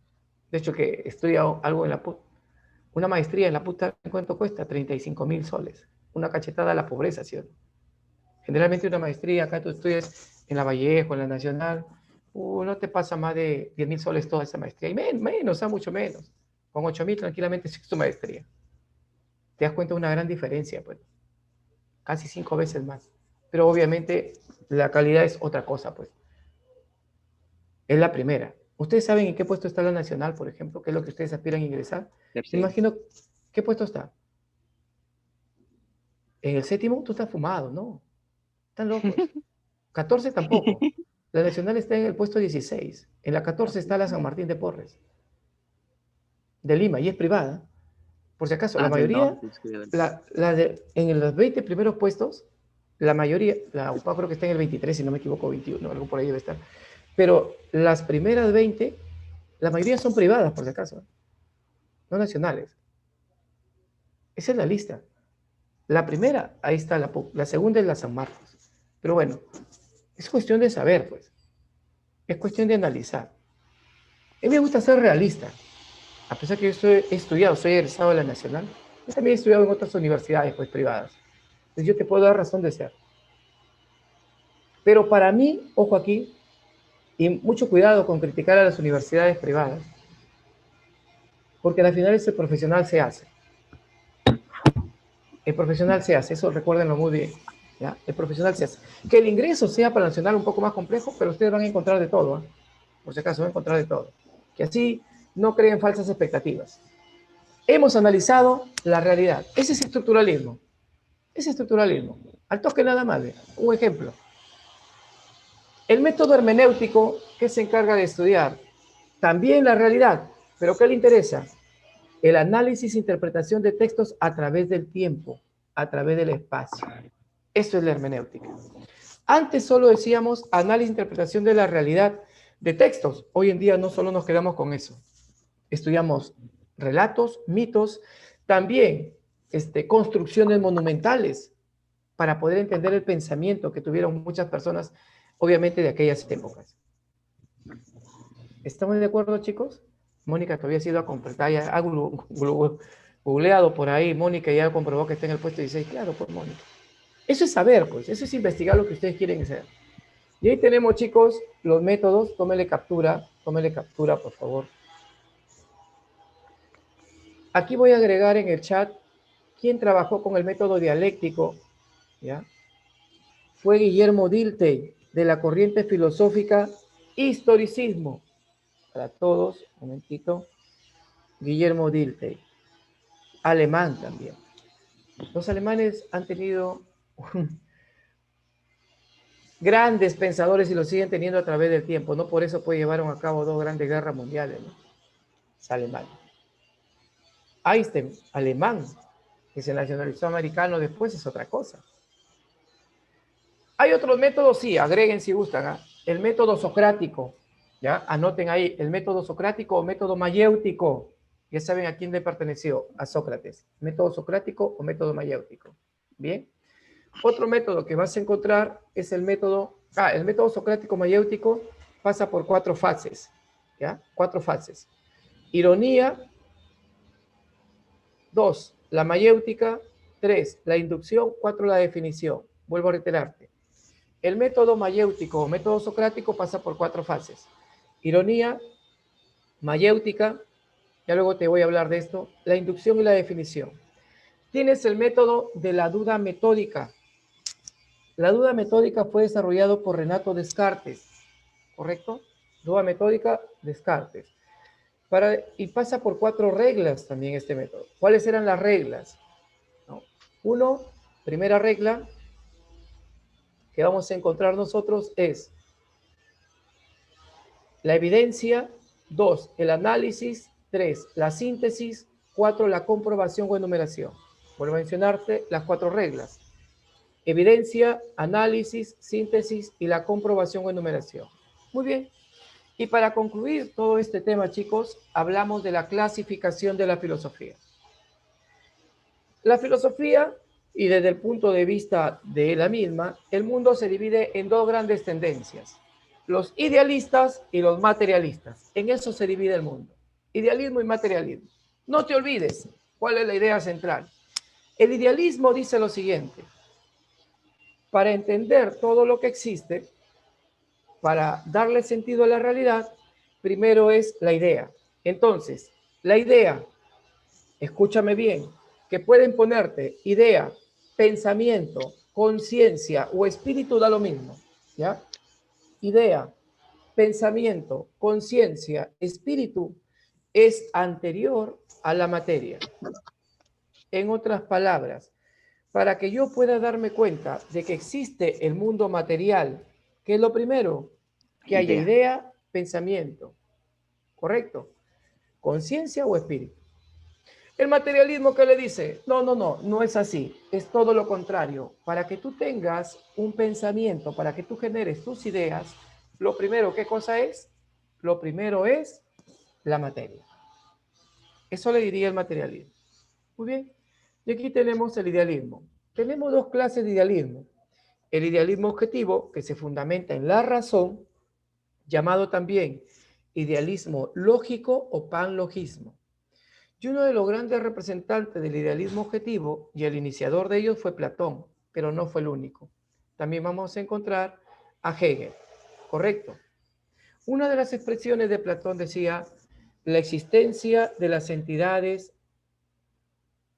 De hecho, que estudia algo en la PUC. Una maestría en la PUC, ¿en cuánto cuesta? 35.000 soles. Una cachetada a la pobreza, ¿sí? Generalmente una maestría, acá tú estudias en la Vallejo, en la Nacional, no te pasa más de 10.000 soles toda esa maestría. Y menos, mucho menos. Con 8.000 tranquilamente es tu maestría. Te das cuenta de una gran diferencia, pues. Casi 5 veces más. Pero obviamente la calidad es otra cosa, pues. Es la primera. ¿Ustedes saben en qué puesto está la Nacional, por ejemplo? ¿Qué es lo que ustedes aspiran a ingresar? Tercero. Me imagino, ¿qué puesto está? En el 7º tú estás fumado, ¿no? Están locos. 14 tampoco. La Nacional está en el puesto 16. En la 14 está la San Martín de Porres, de Lima, y es privada. Por si acaso, la mayoría, en los 20 primeros puestos, la mayoría, la UPA creo que está en el 23, si no me equivoco, 21, algo por ahí debe estar. Pero las primeras 20, la mayoría son privadas, por si acaso, no nacionales. Esa es la lista. La primera, ahí está la PUC. La segunda es la San Marcos. Pero bueno, es cuestión de saber, pues. Es cuestión de analizar. A mí me gusta ser realista. A pesar que yo he estudiado, soy egresado de la Nacional, yo también he estudiado en otras universidades, pues, privadas. Entonces yo te puedo dar razón de ser. Pero para mí, ojo aquí, y mucho cuidado con criticar a las universidades privadas, porque al final ese profesional se hace. El profesional se hace, eso recuérdenlo muy bien. ¿Ya? El profesional se hace. Que el ingreso sea para la Nacional un poco más complejo, pero ustedes van a encontrar de todo, ¿eh? Por si acaso van a encontrar de todo. Que así no creen falsas expectativas. Hemos analizado la realidad. Ese es estructuralismo. Ese estructuralismo. Al toque nada más. Un ejemplo. El método hermenéutico que se encarga de estudiar también la realidad ¿Pero qué le interesa? El análisis e interpretación de textos a través del tiempo, a través del espacio. Eso es la hermenéutica. Antes solo decíamos análisis e interpretación de la realidad de textos. Hoy en día no solo nos quedamos con eso. Estudiamos relatos, mitos, también construcciones monumentales para poder entender el pensamiento que tuvieron muchas personas, obviamente de aquellas épocas. ¿Estamos de acuerdo, chicos? Mónica todavía ha ido a completar, ya ha googleado por ahí, Mónica ya comprobó que está en el puesto 16, claro, pues Mónica. Eso es saber, pues, eso es investigar lo que ustedes quieren hacer. Y ahí tenemos, chicos, los métodos, tómele captura, por favor. Aquí voy a agregar en el chat quién trabajó con el método dialéctico, ¿ya? Fue Guillermo Dilthey, de la corriente filosófica historicismo. Para todos, un momentito. Guillermo Dilthey, alemán también. Los alemanes han tenido grandes pensadores y lo siguen teniendo a través del tiempo. No por eso llevaron a cabo 2 grandes guerras mundiales, ¿no? Es alemán. Einstein, alemán, que se nacionalizó americano después, es otra cosa. Hay otros métodos, sí, agreguen si gustan, ¿eh? El método socrático, ¿ya? Anoten ahí, el método socrático o método mayéutico. Ya saben a quién le perteneció, a Sócrates. Método socrático o método mayéutico. Bien. Otro método que vas a encontrar es el método socrático mayéutico pasa por 4 fases, ¿ya? 4 fases. Ironía, 2, la mayéutica, 3, la inducción, 4, la definición. Vuelvo a reiterarte. El método mayéutico o método socrático pasa por 4 fases. Ironía, mayéutica, ya luego te voy a hablar de esto, la inducción y la definición. Tienes el método de la duda metódica. La duda metódica fue desarrollado por Renato Descartes, ¿correcto? Duda metódica, Descartes. Y pasa por 4 reglas también este método. ¿Cuáles eran las reglas? ¿No? 1, primera regla que vamos a encontrar nosotros es la evidencia, 2, el análisis, 3, la síntesis, 4, la comprobación o enumeración. Vuelvo a mencionarte las 4 reglas. Evidencia, análisis, síntesis y la comprobación o enumeración. Muy bien. Y para concluir todo este tema, chicos, hablamos de la clasificación de la filosofía. La filosofía, y desde el punto de vista de la misma, el mundo se divide en 2 grandes tendencias. Los idealistas y los materialistas. En eso se divide el mundo. Idealismo y materialismo. No te olvides cuál es la idea central. El idealismo dice lo siguiente. Para entender todo lo que existe, para darle sentido a la realidad, primero es la idea. Entonces, la idea, escúchame bien, que pueden ponerte idea, pensamiento, conciencia o espíritu, da lo mismo, ¿ya? Idea, pensamiento, conciencia, espíritu, es anterior a la materia. En otras palabras, para que yo pueda darme cuenta de que existe el mundo material, ¿qué es lo primero? Que haya idea, pensamiento, ¿correcto? Conciencia o espíritu. El materialismo, ¿qué le dice? No es así, es todo lo contrario. Para que tú tengas un pensamiento, para que tú generes tus ideas, lo primero, ¿qué cosa es? Lo primero es la materia. Eso le diría el materialismo. Muy bien. Y aquí tenemos el idealismo. Tenemos 2 clases de idealismo. El idealismo objetivo, que se fundamenta en la razón, llamado también idealismo lógico o panlogismo. Y uno de los grandes representantes del idealismo objetivo y el iniciador de ellos fue Platón, pero no fue el único. También vamos a encontrar a Hegel, ¿correcto? Una de las expresiones de Platón decía la existencia de las entidades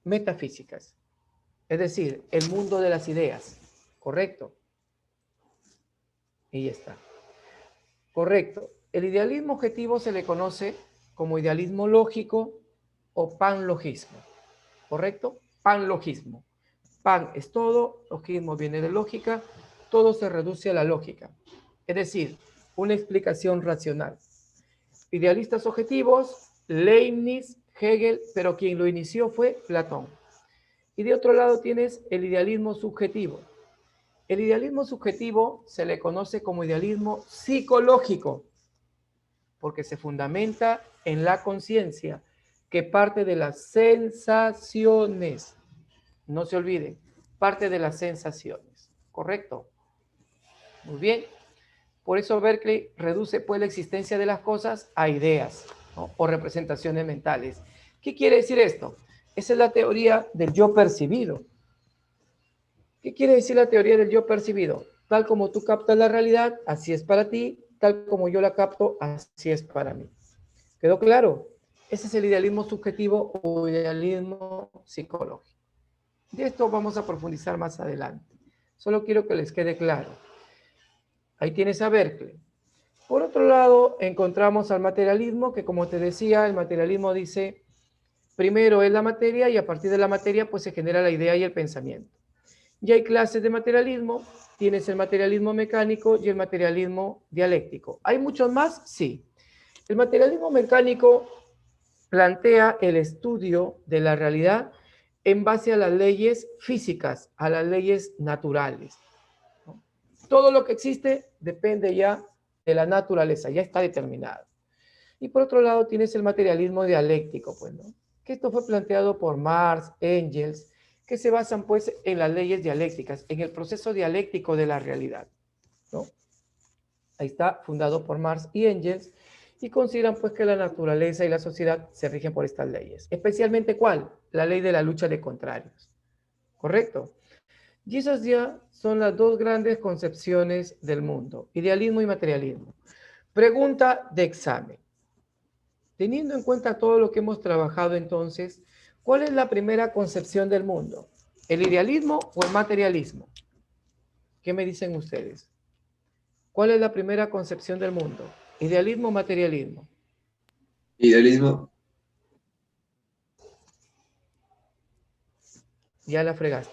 metafísicas, es decir, el mundo de las ideas, ¿correcto? Y ya está. Correcto. El idealismo objetivo se le conoce como idealismo lógico o panlogismo, ¿correcto? Panlogismo. Pan es todo, logismo viene de lógica, todo se reduce a la lógica, es decir, una explicación racional. Idealistas objetivos Leibniz, Hegel, pero quien lo inició fue Platón. Y de otro lado tienes el idealismo subjetivo. El idealismo subjetivo se le conoce como idealismo psicológico, porque se fundamenta en la conciencia, que parte de las sensaciones. No se olviden, parte de las sensaciones. ¿Correcto? Muy bien. Por eso Berkeley reduce pues la existencia de las cosas a ideas, ¿no? O representaciones mentales. ¿Qué quiere decir esto? Esa es la teoría del yo percibido. ¿Qué quiere decir la teoría del yo percibido? Tal como tú captas la realidad, así es para ti, tal como yo la capto, así es para mí. ¿Quedó claro? Ese es el idealismo subjetivo o idealismo psicológico. De esto vamos a profundizar más adelante. Solo quiero que les quede claro. Ahí tienes a Berkeley. Por otro lado, encontramos al materialismo, que como te decía, el materialismo dice, primero es la materia y a partir de la materia pues se genera la idea y el pensamiento. Y hay clases de materialismo, tienes el materialismo mecánico y el materialismo dialéctico. ¿Hay muchos más? Sí. El materialismo mecánico plantea el estudio de la realidad en base a las leyes físicas, a las leyes naturales. Todo lo que existe depende ya de la naturaleza, ya está determinado. Y por otro lado tienes el materialismo dialéctico, pues, ¿no? Que esto fue planteado por Marx, Engels, que se basan pues en las leyes dialécticas, en el proceso dialéctico de la realidad, ¿no? Ahí está, fundado por Marx y Engels, y consideran pues que la naturaleza y la sociedad se rigen por estas leyes. Especialmente, ¿cuál? La ley de la lucha de contrarios. ¿Correcto? Y esas ya son las dos grandes concepciones del mundo, idealismo y materialismo. Pregunta de examen. Teniendo en cuenta todo lo que hemos trabajado entonces, ¿cuál es la primera concepción del mundo? ¿El idealismo o el materialismo? ¿Qué me dicen ustedes? ¿Cuál es la primera concepción del mundo? ¿Idealismo o materialismo? Idealismo. Ya la fregaste.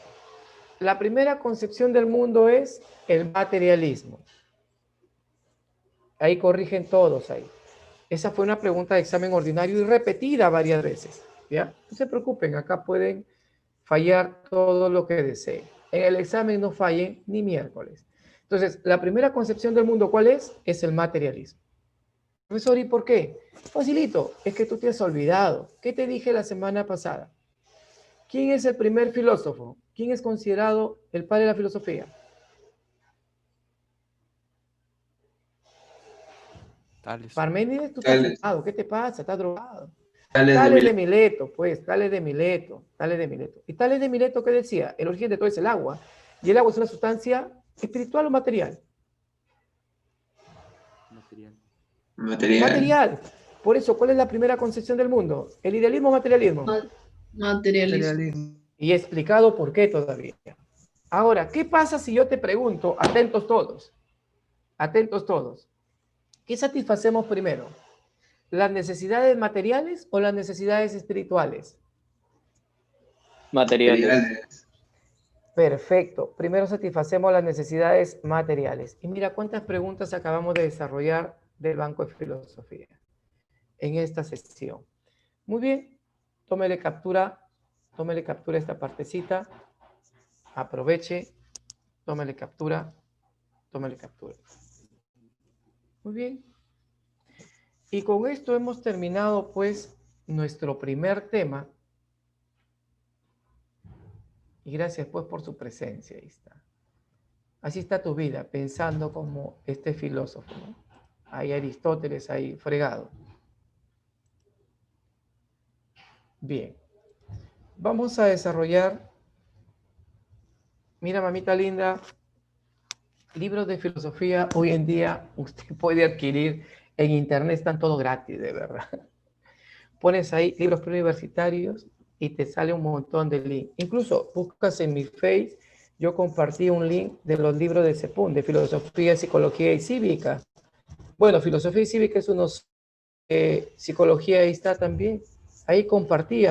La primera concepción del mundo es el materialismo. Ahí corrigen todos ahí. Esa fue una pregunta de examen ordinario y repetida varias veces. ¿Ya? No se preocupen, acá pueden fallar todo lo que deseen. En el examen no fallen ni miércoles. Entonces, la primera concepción del mundo, ¿cuál es? Es el materialismo. Profesor, ¿y por qué? Facilito, es que tú te has olvidado. ¿Qué te dije la semana pasada? ¿Quién es el primer filósofo? ¿Quién es considerado el padre de la filosofía? Tales. Parménides, tú estás Tales. drogado. ¿Qué te pasa? Estás drogado. Tales de Tales de Mileto. Mileto, pues, Tales de Mileto, Tales de Mileto. ¿Y Tales de Mileto qué decía? El origen de todo es el agua. Y el agua es una sustancia espiritual o material. Material. Material. Por eso, ¿cuál es la primera concepción del mundo? ¿El idealismo o materialismo? Materialismo. Y he explicado por qué todavía. Ahora, ¿qué pasa si yo te pregunto, atentos todos, ¿qué satisfacemos primero? ¿Las necesidades materiales o las necesidades espirituales? Materiales. Perfecto. Primero satisfacemos las necesidades materiales. Y mira cuántas preguntas acabamos de desarrollar del Banco de Filosofía en esta sesión. Muy bien. Tómele captura a esta partecita. Aproveche. Tómele captura. Muy bien. Y con esto hemos terminado, pues, nuestro primer tema. Y gracias, pues, por su presencia. Ahí está. Así está tu vida, pensando como este filósofo, ¿no? Hay Aristóteles ahí fregado. Bien. Vamos a desarrollar, mira, mamita linda, libros de filosofía hoy en día usted puede adquirir en internet, están todo gratis, de verdad. Pones ahí libros preuniversitarios y te sale un montón de links. Incluso buscas en mi Face, yo compartí un link de los libros de CEPUN, de Filosofía, Psicología y Cívica. Bueno, Filosofía y Cívica es unos... psicología ahí está también. Ahí compartí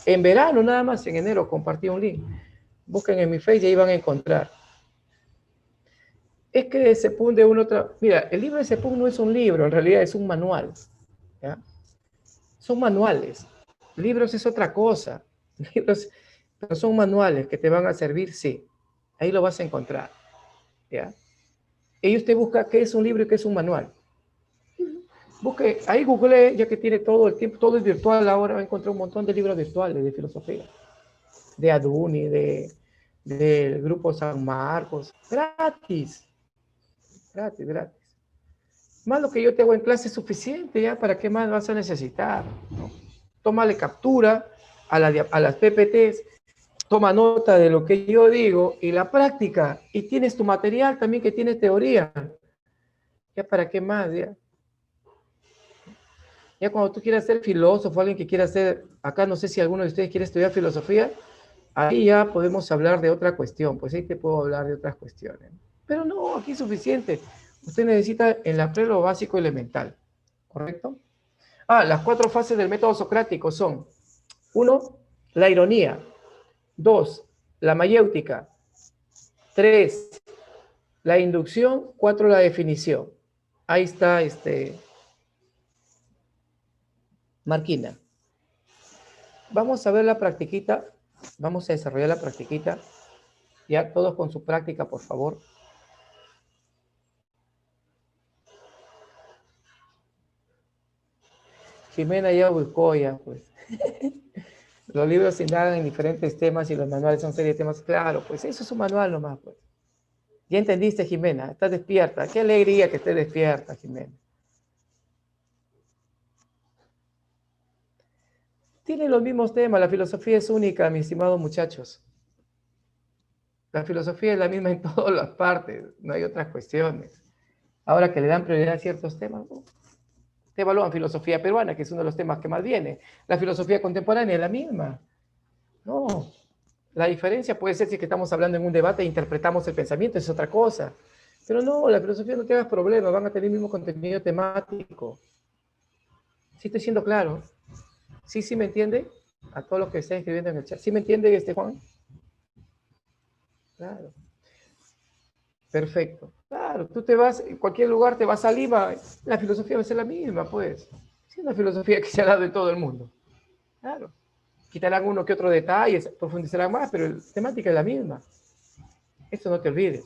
en verano nada más, en enero compartí un link. Busquen en mi Face y ahí van a encontrar. Es que CEPUN de una otra... Mira, el libro de CEPUN no es un libro, en realidad es un manual. ¿Ya? son manuales. Libros es otra cosa. Libros, pero son manuales que te van a servir, sí. Ahí lo vas a encontrar. ¿Ya? Y usted busca qué es un libro y qué es un manual. Busque, ahí Google, ya que tiene todo el tiempo, todo es virtual ahora, va a encontrar un montón de libros virtuales de filosofía, de Aduni, del Grupo San Marcos, gratis, gratis, gratis. Más lo que yo te hago en clase es suficiente, ¿ya? ¿Para qué más vas a necesitar? ¿No? Tómale captura a las PPTs, toma nota de lo que yo digo y la práctica, y tienes tu material también que tiene teoría. ¿Ya para qué más? Ya cuando tú quieras ser filósofo, alguien que quiera ser, acá no sé si alguno de ustedes quiere estudiar filosofía, ahí ya podemos hablar de otra cuestión, pues ahí te puedo hablar de otras cuestiones. Pero no, aquí es suficiente. Usted necesita en la pre lo básico elemental, ¿correcto? Las 4 fases del método socrático son: 1, la ironía; 2, la mayéutica; 3, la inducción; 4, la definición. Ahí está, Marquina. Vamos a ver la practiquita, vamos a desarrollar la practiquita. Ya, todos con su práctica, por favor. Jimena ya buscó ya, pues. Los libros indagan en diferentes temas y los manuales son serie de temas. Claro, pues eso es un manual nomás, pues. Ya entendiste, Jimena, estás despierta. Qué alegría que estés despierta, Jimena. Tienen los mismos temas, la filosofía es única, mis estimados muchachos. La filosofía es la misma en todas las partes, no hay otras cuestiones. Ahora que le dan prioridad a ciertos temas, ¿no? Te evalúan filosofía peruana, que es uno de los temas que más viene. La filosofía contemporánea es la misma. No, la diferencia puede ser si es que estamos hablando en un debate e interpretamos el pensamiento, es otra cosa. Pero no, la filosofía no te hagas problema, van a tener el mismo contenido temático. ¿Sí estoy siendo claro? ¿Sí me entiende? A todos los que están escribiendo en el chat. ¿Sí me entiende, Juan? Claro. Perfecto. Claro, tú te vas, en cualquier lugar te vas a Lima, la filosofía va a ser la misma, pues. Es una filosofía que se ha dado en todo el mundo. Claro. Quitarán uno que otro detalle, profundizarán más, pero la temática es la misma. Eso no te olvides.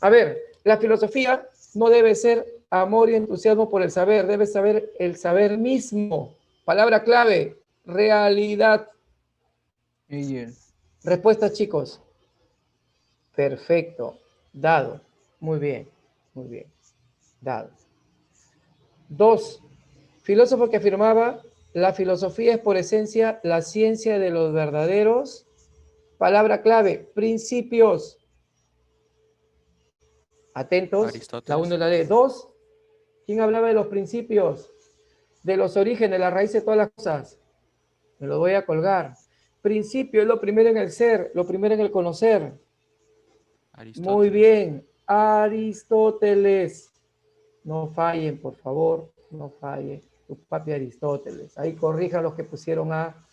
A ver, la filosofía no debe ser amor y entusiasmo por el saber, debe saber el saber mismo. Palabra clave, realidad. Respuesta, chicos. Perfecto. Dado. Muy bien. Muy bien. Dado. 2. Filósofo que afirmaba: la filosofía es por esencia la ciencia de los verdaderos. Palabra clave, principios. Atentos. La 1 Aristóteles. y la D. 2. ¿Quién hablaba de los principios? De los orígenes, la raíz de todas las cosas. Me lo voy a colgar. Principio es lo primero en el ser, lo primero en el conocer. Muy Aristóteles. bien. Aristóteles. No fallen, por favor. No fallen. Tu papi Aristóteles. Ahí corrija los que pusieron a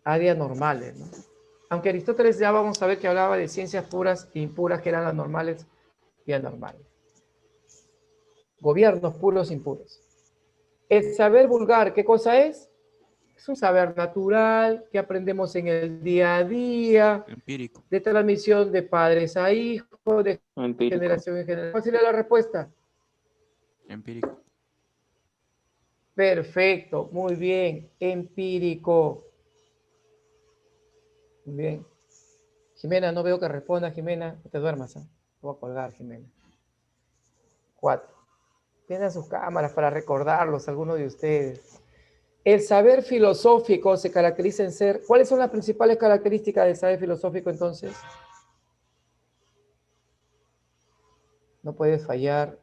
áreas normales, ¿no? Aunque Aristóteles ya vamos a ver que hablaba de ciencias puras e impuras, que eran las normales y anormales. Gobiernos puros e impuros. El saber vulgar, ¿qué cosa es? Es un saber natural que aprendemos en el día a día, Empírico. de transmisión de padres a hijos, de Empírico. generación en generación. ¿Cuál sería la respuesta? Empírico. Perfecto, muy bien. Empírico. Muy bien. Jimena, no veo que responda, Jimena. No te duermas, ¿eh? Te voy a colgar, Jimena. 4. Tienen sus cámaras para recordarlos, algunos de ustedes. El saber filosófico se caracteriza en ser... ¿Cuáles son las principales características del saber filosófico, entonces? No puedes fallar.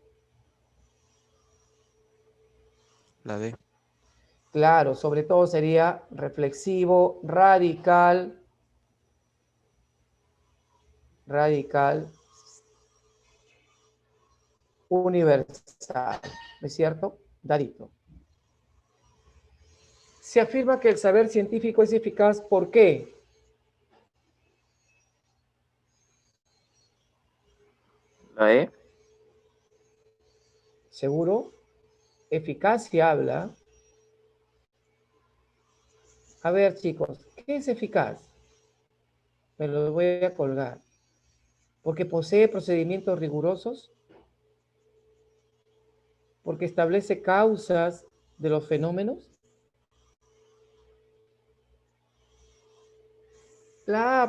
La D. Claro, sobre todo sería reflexivo, radical, universal. ¿No es cierto? Dadito. Se afirma que el saber científico es eficaz. ¿Por qué? La E. ¿Seguro? Eficacia habla. A ver, chicos, ¿qué es eficaz? Me lo voy a colgar. Porque posee procedimientos rigurosos, porque establece causas de los fenómenos.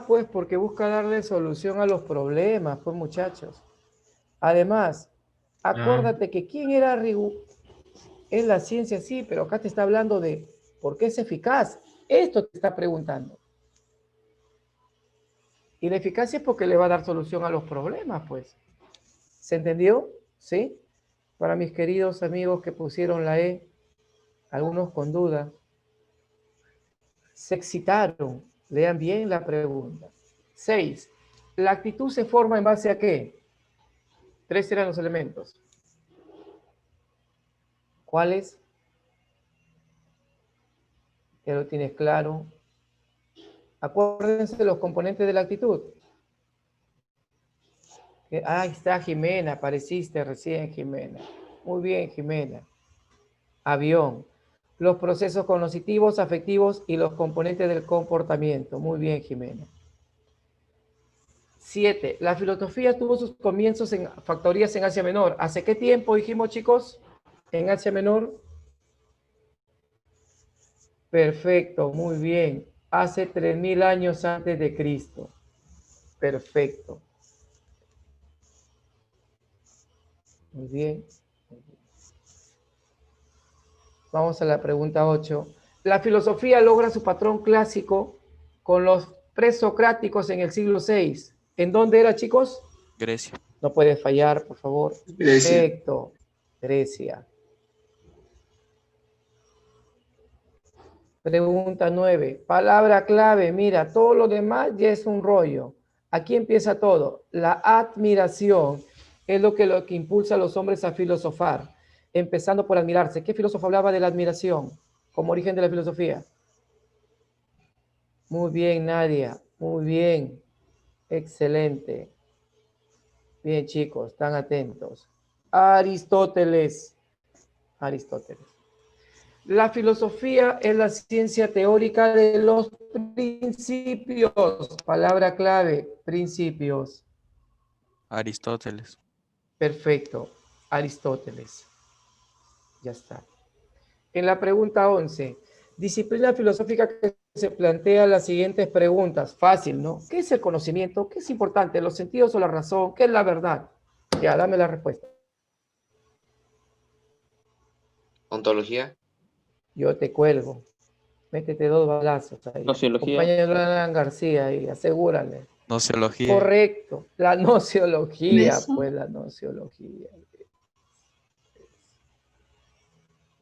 Pues porque busca darle solución a los problemas, pues muchachos. Además, acuérdate que quién era riguroso es la ciencia, sí, pero acá te está hablando de por qué es eficaz. Esto te está preguntando. Y la eficacia es porque le va a dar solución a los problemas, pues. ¿Se entendió? ¿Sí? Para mis queridos amigos que pusieron la E, algunos con duda, se excitaron. Lean bien la pregunta. 6. ¿La actitud se forma en base a qué? 3 eran los elementos. ¿Cuáles? Ya lo tienes claro. Acuérdense de los componentes de la actitud. Ahí está Jimena, apareciste recién, Jimena. Muy bien, Jimena. Avión. Los procesos cognitivos, afectivos y los componentes del comportamiento. Muy bien, Jimena. 7. La filosofía tuvo sus comienzos en factorías en Asia Menor. ¿Hace qué tiempo dijimos, chicos? En Asia Menor. Perfecto, muy bien. Hace 3000 años antes de Cristo. Perfecto. Muy bien. Vamos a la pregunta 8. La filosofía logra su patrón clásico con los presocráticos en el siglo VI. ¿En dónde era, chicos? Grecia. No puede fallar, por favor. Grecia. Perfecto. Grecia. Pregunta 9. Palabra clave. Mira, todo lo demás ya es un rollo. Aquí empieza todo. La admiración es lo que impulsa a los hombres a filosofar, empezando por admirarse. ¿Qué filósofo hablaba de la admiración como origen de la filosofía? Muy bien, Nadia. Muy bien. Excelente. Bien, chicos, están atentos. Aristóteles. Aristóteles. La filosofía es la ciencia teórica de los principios. Palabra clave, principios. Aristóteles. Perfecto. Aristóteles. Ya está. En la pregunta 11, disciplina filosófica que se plantea las siguientes preguntas. Fácil, ¿no? ¿Qué es el conocimiento? ¿Qué es importante? ¿Los sentidos o la razón? ¿Qué es la verdad? Ya, dame la respuesta. Ontología. Yo te cuelgo. Métete 2 balazos ahí. Nociología. Compañero Alan García y asegúrale. Nociología. Correcto. La nociología, Eso. pues la nociología.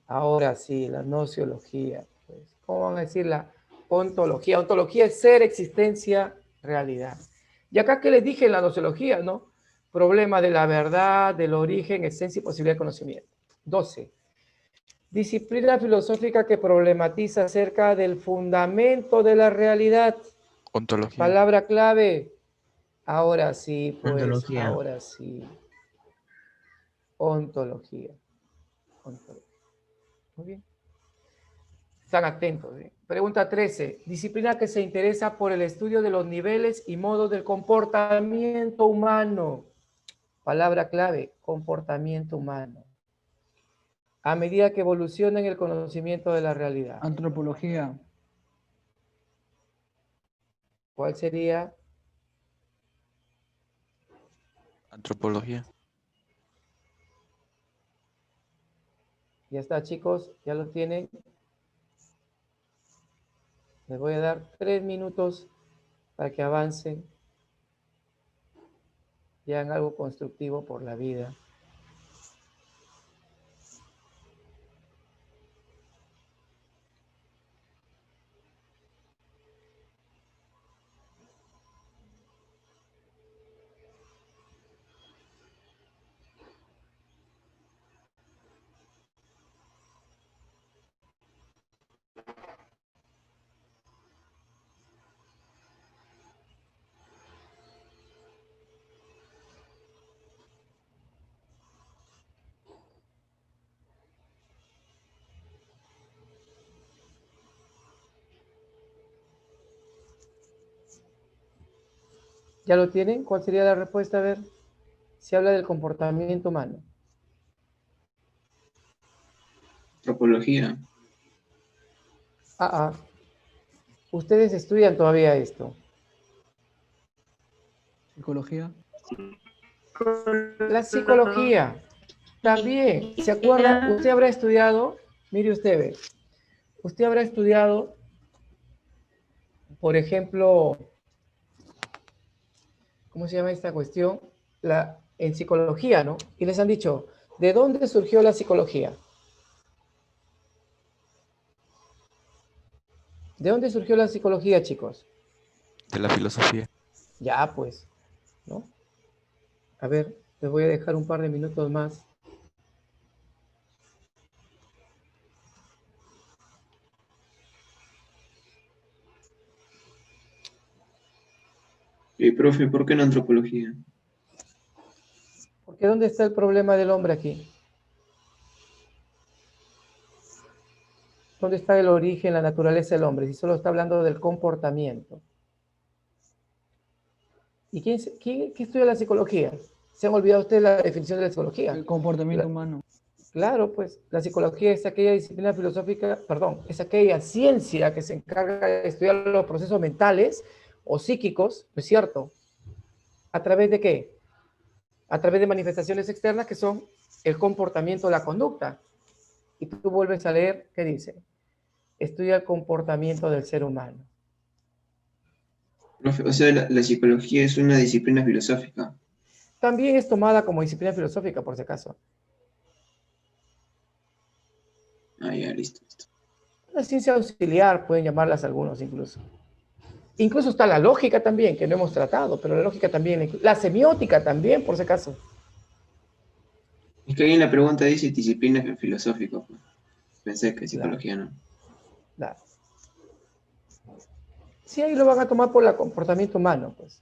Ahora sí, la nociología. Pues. ¿Cómo van a decir la ontología? Ontología es ser, existencia, realidad. Y acá, ¿qué les dije en la nociología, no? Problema de la verdad, del origen, esencia y posibilidad de conocimiento. 12. Disciplina filosófica que problematiza acerca del fundamento de la realidad. Ontología. Palabra clave. Ahora sí, pues, Ontología. ahora sí. Ontología. Ontología. Muy bien. Están atentos. ¿Eh? Pregunta 13. Disciplina que se interesa por el estudio de los niveles y modos del comportamiento humano. Palabra clave, comportamiento humano. A medida que evoluciona en el conocimiento de la realidad. Antropología. ¿Cuál sería? Antropología. Ya está, chicos, ya lo tienen. Les voy a dar 3 minutos para que avancen y hagan algo constructivo por la vida. ¿Ya lo tienen? ¿Cuál sería la respuesta? A ver, si habla del comportamiento humano. Antropología. Ustedes estudian todavía esto. Psicología. La psicología. También, ¿se acuerda? Usted habrá estudiado, mire usted, ve, usted habrá estudiado, por ejemplo, ¿cómo se llama esta cuestión? En psicología, ¿no? Y les han dicho, ¿de dónde surgió la psicología? ¿De dónde surgió la psicología, chicos? De la filosofía. Ya, pues, ¿no? A ver, les voy a dejar un par de minutos más. Y profe, ¿por qué en antropología? Porque ¿dónde está el problema del hombre aquí? ¿Dónde está el origen, la naturaleza del hombre? Si solo está hablando del comportamiento. ¿Y quién estudia la psicología? ¿Se han olvidado ustedes la definición de la psicología? El comportamiento humano. Claro, pues la psicología es aquella disciplina filosófica, perdón, es aquella ciencia que se encarga de estudiar los procesos mentales o psíquicos, ¿no es cierto? ¿A través de qué? A través de manifestaciones externas que son el comportamiento, la conducta. Y tú vuelves a leer, ¿qué dice? Estudia el comportamiento del ser humano. Profe, o sea, la psicología es una disciplina filosófica. También es tomada como disciplina filosófica, por si acaso. Ah, ya, listo. Una ciencia auxiliar, pueden llamarlas algunos incluso. Incluso está la lógica también, que no hemos tratado, pero la lógica también, la semiótica también, por si acaso. Es que ahí en la pregunta dice disciplina filosófica, pues. Pensé que psicología no. Claro. Sí, ahí lo van a tomar por el comportamiento humano, pues.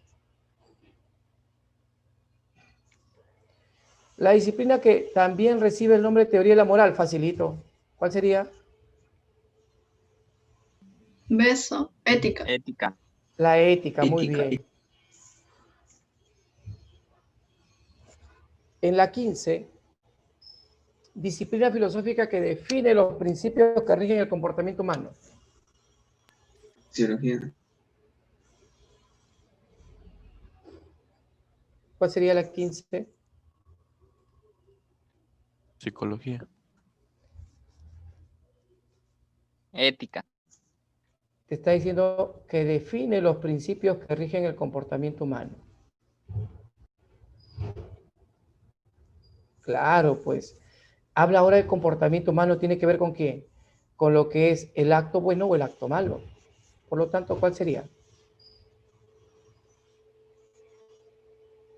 La disciplina que también recibe el nombre de teoría de la moral, facilito. ¿Cuál sería? Beso. Ética. Ética. La ética, muy Ética. bien. En la 15, disciplina filosófica que define los principios que rigen el comportamiento humano. Psicología. ¿Cuál sería la 15? Psicología. Ética. Te está diciendo que define los principios que rigen el comportamiento humano. Claro, pues. Habla ahora del comportamiento humano, tiene que ver con qué? Con lo que es el acto bueno o el acto malo. Por lo tanto, ¿cuál sería?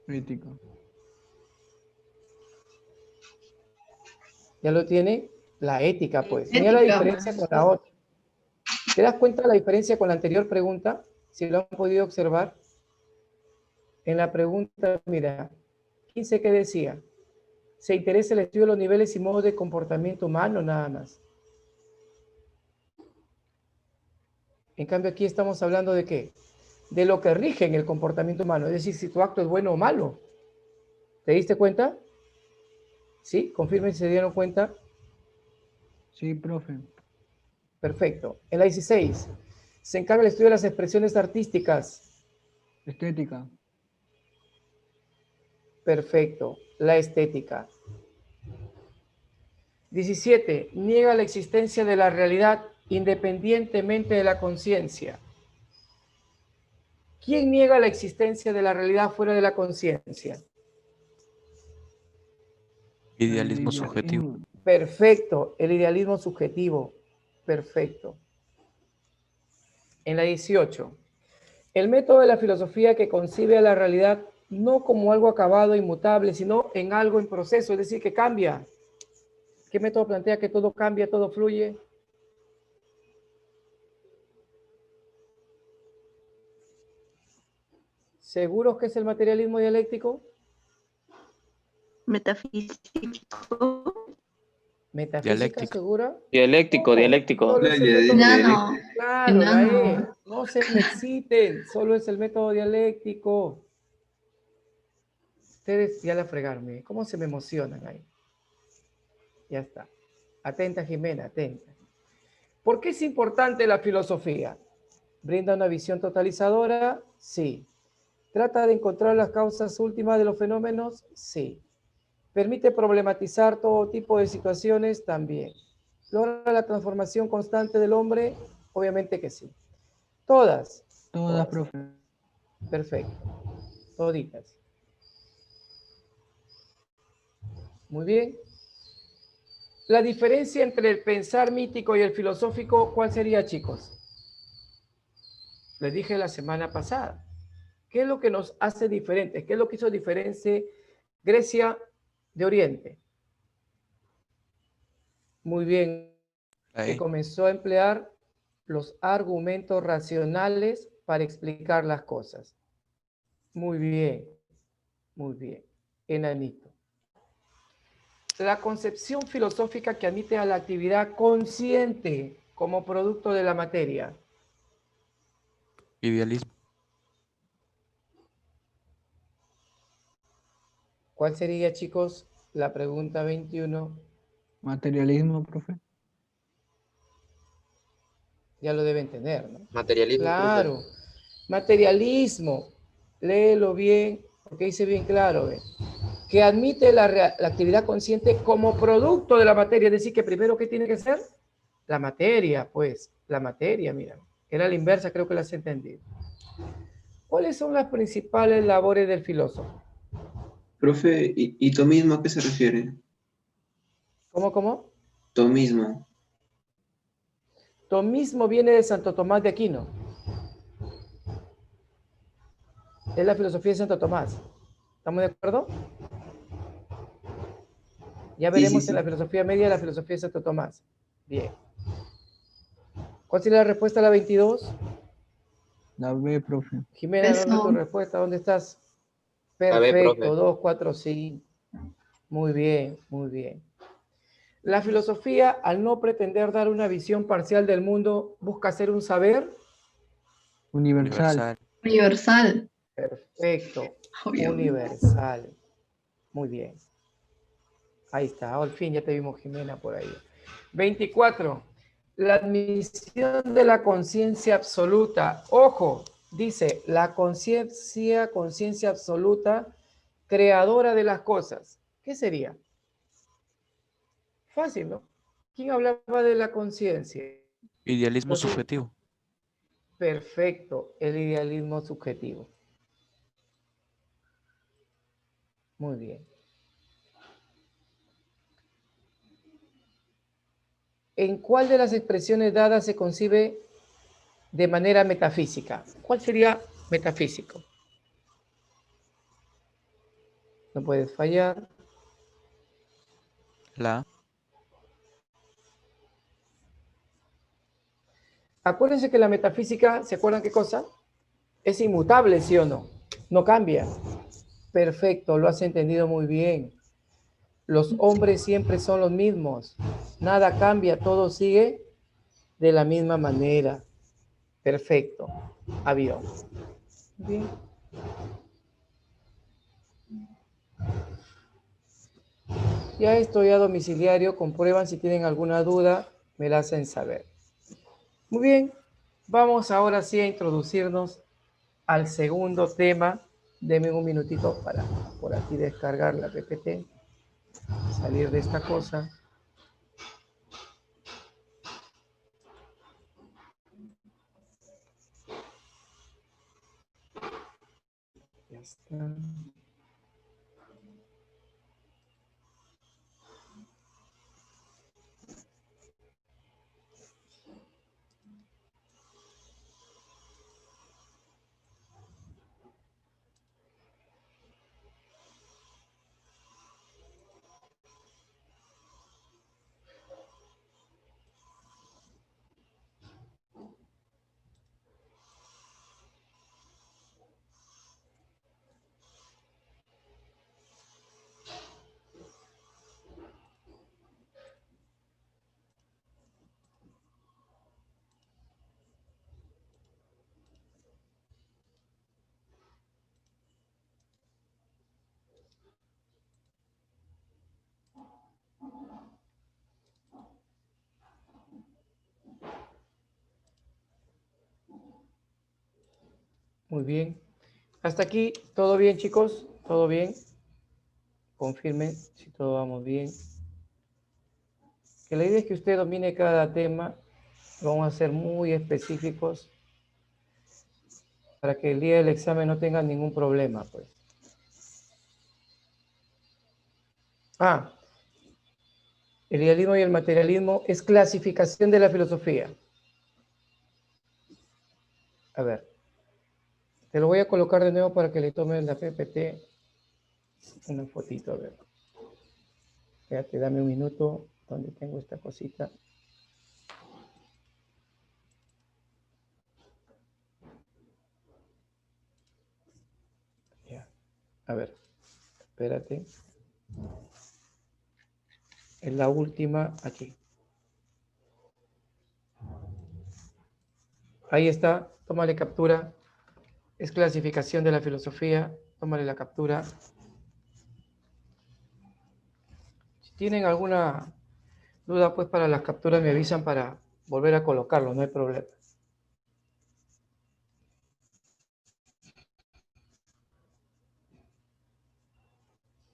Ética. ¿Ya lo tiene? La ética, pues. Mira la Ética, diferencia pues. con la otra. ¿Te das cuenta de la diferencia con la anterior pregunta? Si lo han podido observar. En la pregunta, mira, 15, ¿qué decía? Se interesa el estudio de los niveles y modos de comportamiento humano, nada más. En cambio, aquí estamos hablando de qué? De lo que rige en el comportamiento humano. Es decir, si tu acto es bueno o malo. ¿Te diste cuenta? ¿Sí? Confirmen si se dieron cuenta. Sí, profe. Perfecto. En la 16, se encarga el estudio de las expresiones artísticas. Estética. Perfecto. La estética. 17, niega la existencia de la realidad independientemente de la conciencia. ¿Quién niega la existencia de la realidad fuera de la conciencia? Idealismo subjetivo. Perfecto. El idealismo subjetivo. Perfecto. En la 18, el método de la filosofía que concibe a la realidad no como algo acabado, inmutable, sino en algo en proceso, es decir, que cambia. ¿Qué método plantea que todo cambia, todo fluye? ¿Seguros que es el materialismo dialéctico? Metafísico. ¿Metafísica Dialéctica. segura? Dialéctico, No, dialéctico. solo es el Claro, método No, no. Claro, la E. No. No se me exciten, solo es el método dialéctico. Ustedes ya la fregarme. ¿Cómo se me emocionan ahí? Ya está. Atenta, Jimena, atenta. ¿Por qué es importante la filosofía? ¿Brinda una visión totalizadora? Sí. ¿Trata de encontrar las causas últimas de los fenómenos? Sí. ¿Permite problematizar todo tipo de situaciones? También. ¿Logra la transformación constante del hombre? Obviamente que sí. Todas. Todas, profe. Perfecto. Toditas. Muy bien. La diferencia entre el pensar mítico y el filosófico, ¿cuál sería, chicos? Les dije la semana pasada. ¿Qué es lo que nos hace diferentes? ¿Qué es lo que hizo diferente Grecia de Oriente? Muy bien. Que Ahí. comenzó a emplear los argumentos racionales para explicar las cosas. Muy bien. Muy bien. Enanito. La concepción filosófica que admite a la actividad consciente como producto de la materia. Idealismo. ¿Cuál sería, chicos, la pregunta 21? Materialismo, profe. Ya lo deben tener, ¿no? Materialismo, profe. Claro. Materialismo. Léelo bien, porque dice bien claro, ¿eh? Que admite la actividad consciente como producto de la materia. Es decir, que primero, ¿qué tiene que ser? La materia, pues. La materia, mira. Era la inversa, creo que la has entendido. ¿Cuáles son las principales labores del filósofo? Profe, ¿y tomismo a qué se refiere? ¿Cómo? Tomismo. Tomismo viene de Santo Tomás de Aquino. Es la filosofía de Santo Tomás. ¿Estamos de acuerdo? Ya Sí, sí, veremos en la sí. filosofía media la filosofía de Santo Tomás. Bien. ¿Cuál sería la respuesta a la 22? La B, profe. Jimena, ¿dónde tu Beso. respuesta? ¿Dónde estás? A ver, Perfecto, profe. 2, 4, sí. Muy bien, muy bien. La filosofía, al no pretender dar una visión parcial del mundo, busca ser un saber. Universal. Universal. Universal. Perfecto, Obvio. universal. Muy bien. Ahí está, al fin ya te vimos, Jimena, por ahí. 24. La admisión de la conciencia absoluta. Ojo, dice, la conciencia absoluta, creadora de las cosas. ¿Qué sería? Fácil, ¿no? ¿Quién hablaba de la conciencia? Idealismo Entonces, subjetivo. perfecto, el idealismo subjetivo. Muy bien. ¿En cuál de las expresiones dadas se concibe de manera metafísica? ¿Cuál sería metafísico? No puedes fallar. La A. Acuérdense que la metafísica, ¿se acuerdan qué cosa? Es inmutable, ¿sí o no? No cambia. Perfecto, lo has entendido muy bien. Los hombres siempre son los mismos. Nada cambia, todo sigue de la misma manera. Perfecto. Avión. Bien. Ya estoy a domiciliario. Comprueban si tienen alguna duda. Me la hacen saber. Muy bien. Vamos ahora sí a introducirnos al segundo tema. Deme un minutito para por aquí descargar la PPT. Salir de esta cosa. Ya está. Muy bien. Hasta aquí, ¿todo bien, chicos? ¿Todo bien? Confirmen si todo vamos bien. Que la idea es que usted domine cada tema. Vamos a ser muy específicos para que el día del examen no tenga ningún problema, pues. El idealismo y el materialismo es clasificación de la filosofía. A ver, te lo voy a colocar de nuevo para que le tomes la PPT una fotito, a ver. Espérate, dame un minuto, donde tengo esta cosita. Ya, a ver, espérate. Es la última aquí. Ahí está, tómale captura. Es clasificación de la filosofía. Tómale la captura. Si tienen alguna duda, pues para las capturas me avisan para volver a colocarlo, no hay problema.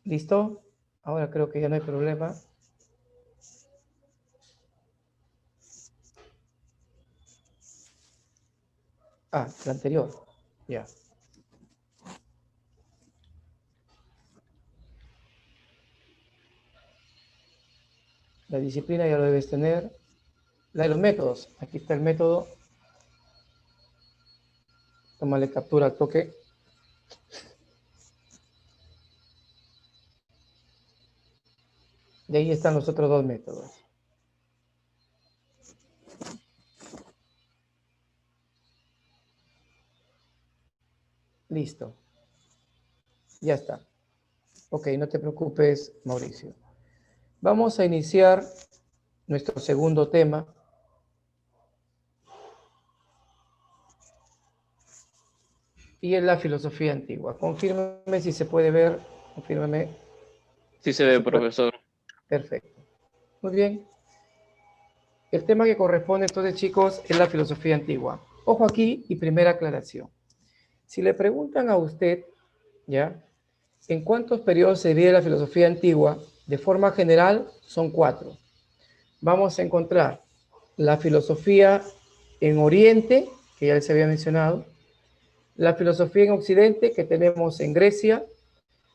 ¿Listo? Ahora creo que ya no hay problema. La anterior. Ya. La disciplina ya lo debes tener. La de los métodos. Aquí está el método. Tómale captura al toque. Y ahí están los otros dos métodos. Listo. Ya está. Ok, no te preocupes, Mauricio. Vamos a iniciar nuestro segundo tema. Y es la filosofía antigua. Confírmeme si se puede ver. Confírmeme. Sí se ve, profesor. Perfecto. Muy bien. El tema que corresponde entonces, chicos, es la filosofía antigua. Ojo aquí y primera aclaración. Si le preguntan a usted, ¿ya? ¿En cuántos periodos se divide la filosofía antigua? De forma general, son 4. Vamos a encontrar la filosofía en Oriente, que ya les había mencionado, la filosofía en Occidente, que tenemos en Grecia,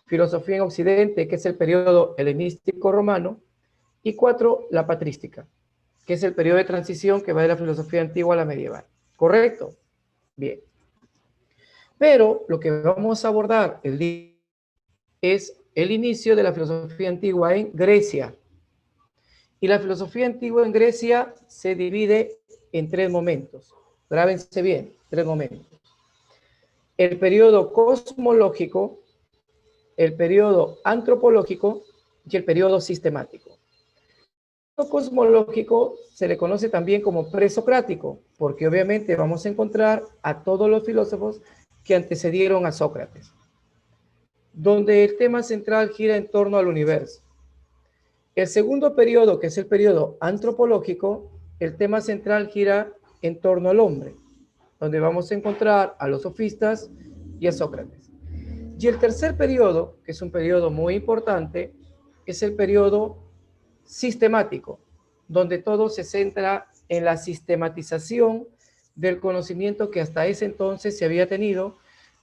filosofía en Occidente, que es el periodo helenístico romano, y 4, la patrística, que es el periodo de transición que va de la filosofía antigua a la medieval. ¿Correcto? Bien. Pero lo que vamos a abordar el día es el inicio de la filosofía antigua en Grecia. Y la filosofía antigua en Grecia se divide en 3 momentos. Grábense bien, 3 momentos. El periodo cosmológico, el periodo antropológico y el periodo sistemático. El periodo cosmológico se le conoce también como presocrático, porque obviamente vamos a encontrar a todos los filósofos que antecedieron a Sócrates, donde el tema central gira en torno al universo. El segundo periodo, que es el periodo antropológico, el tema central gira en torno al hombre, donde vamos a encontrar a los sofistas y a Sócrates. Y el tercer periodo, que es un periodo muy importante, es el periodo sistemático, donde todo se centra en la sistematización del conocimiento que hasta ese entonces se había tenido,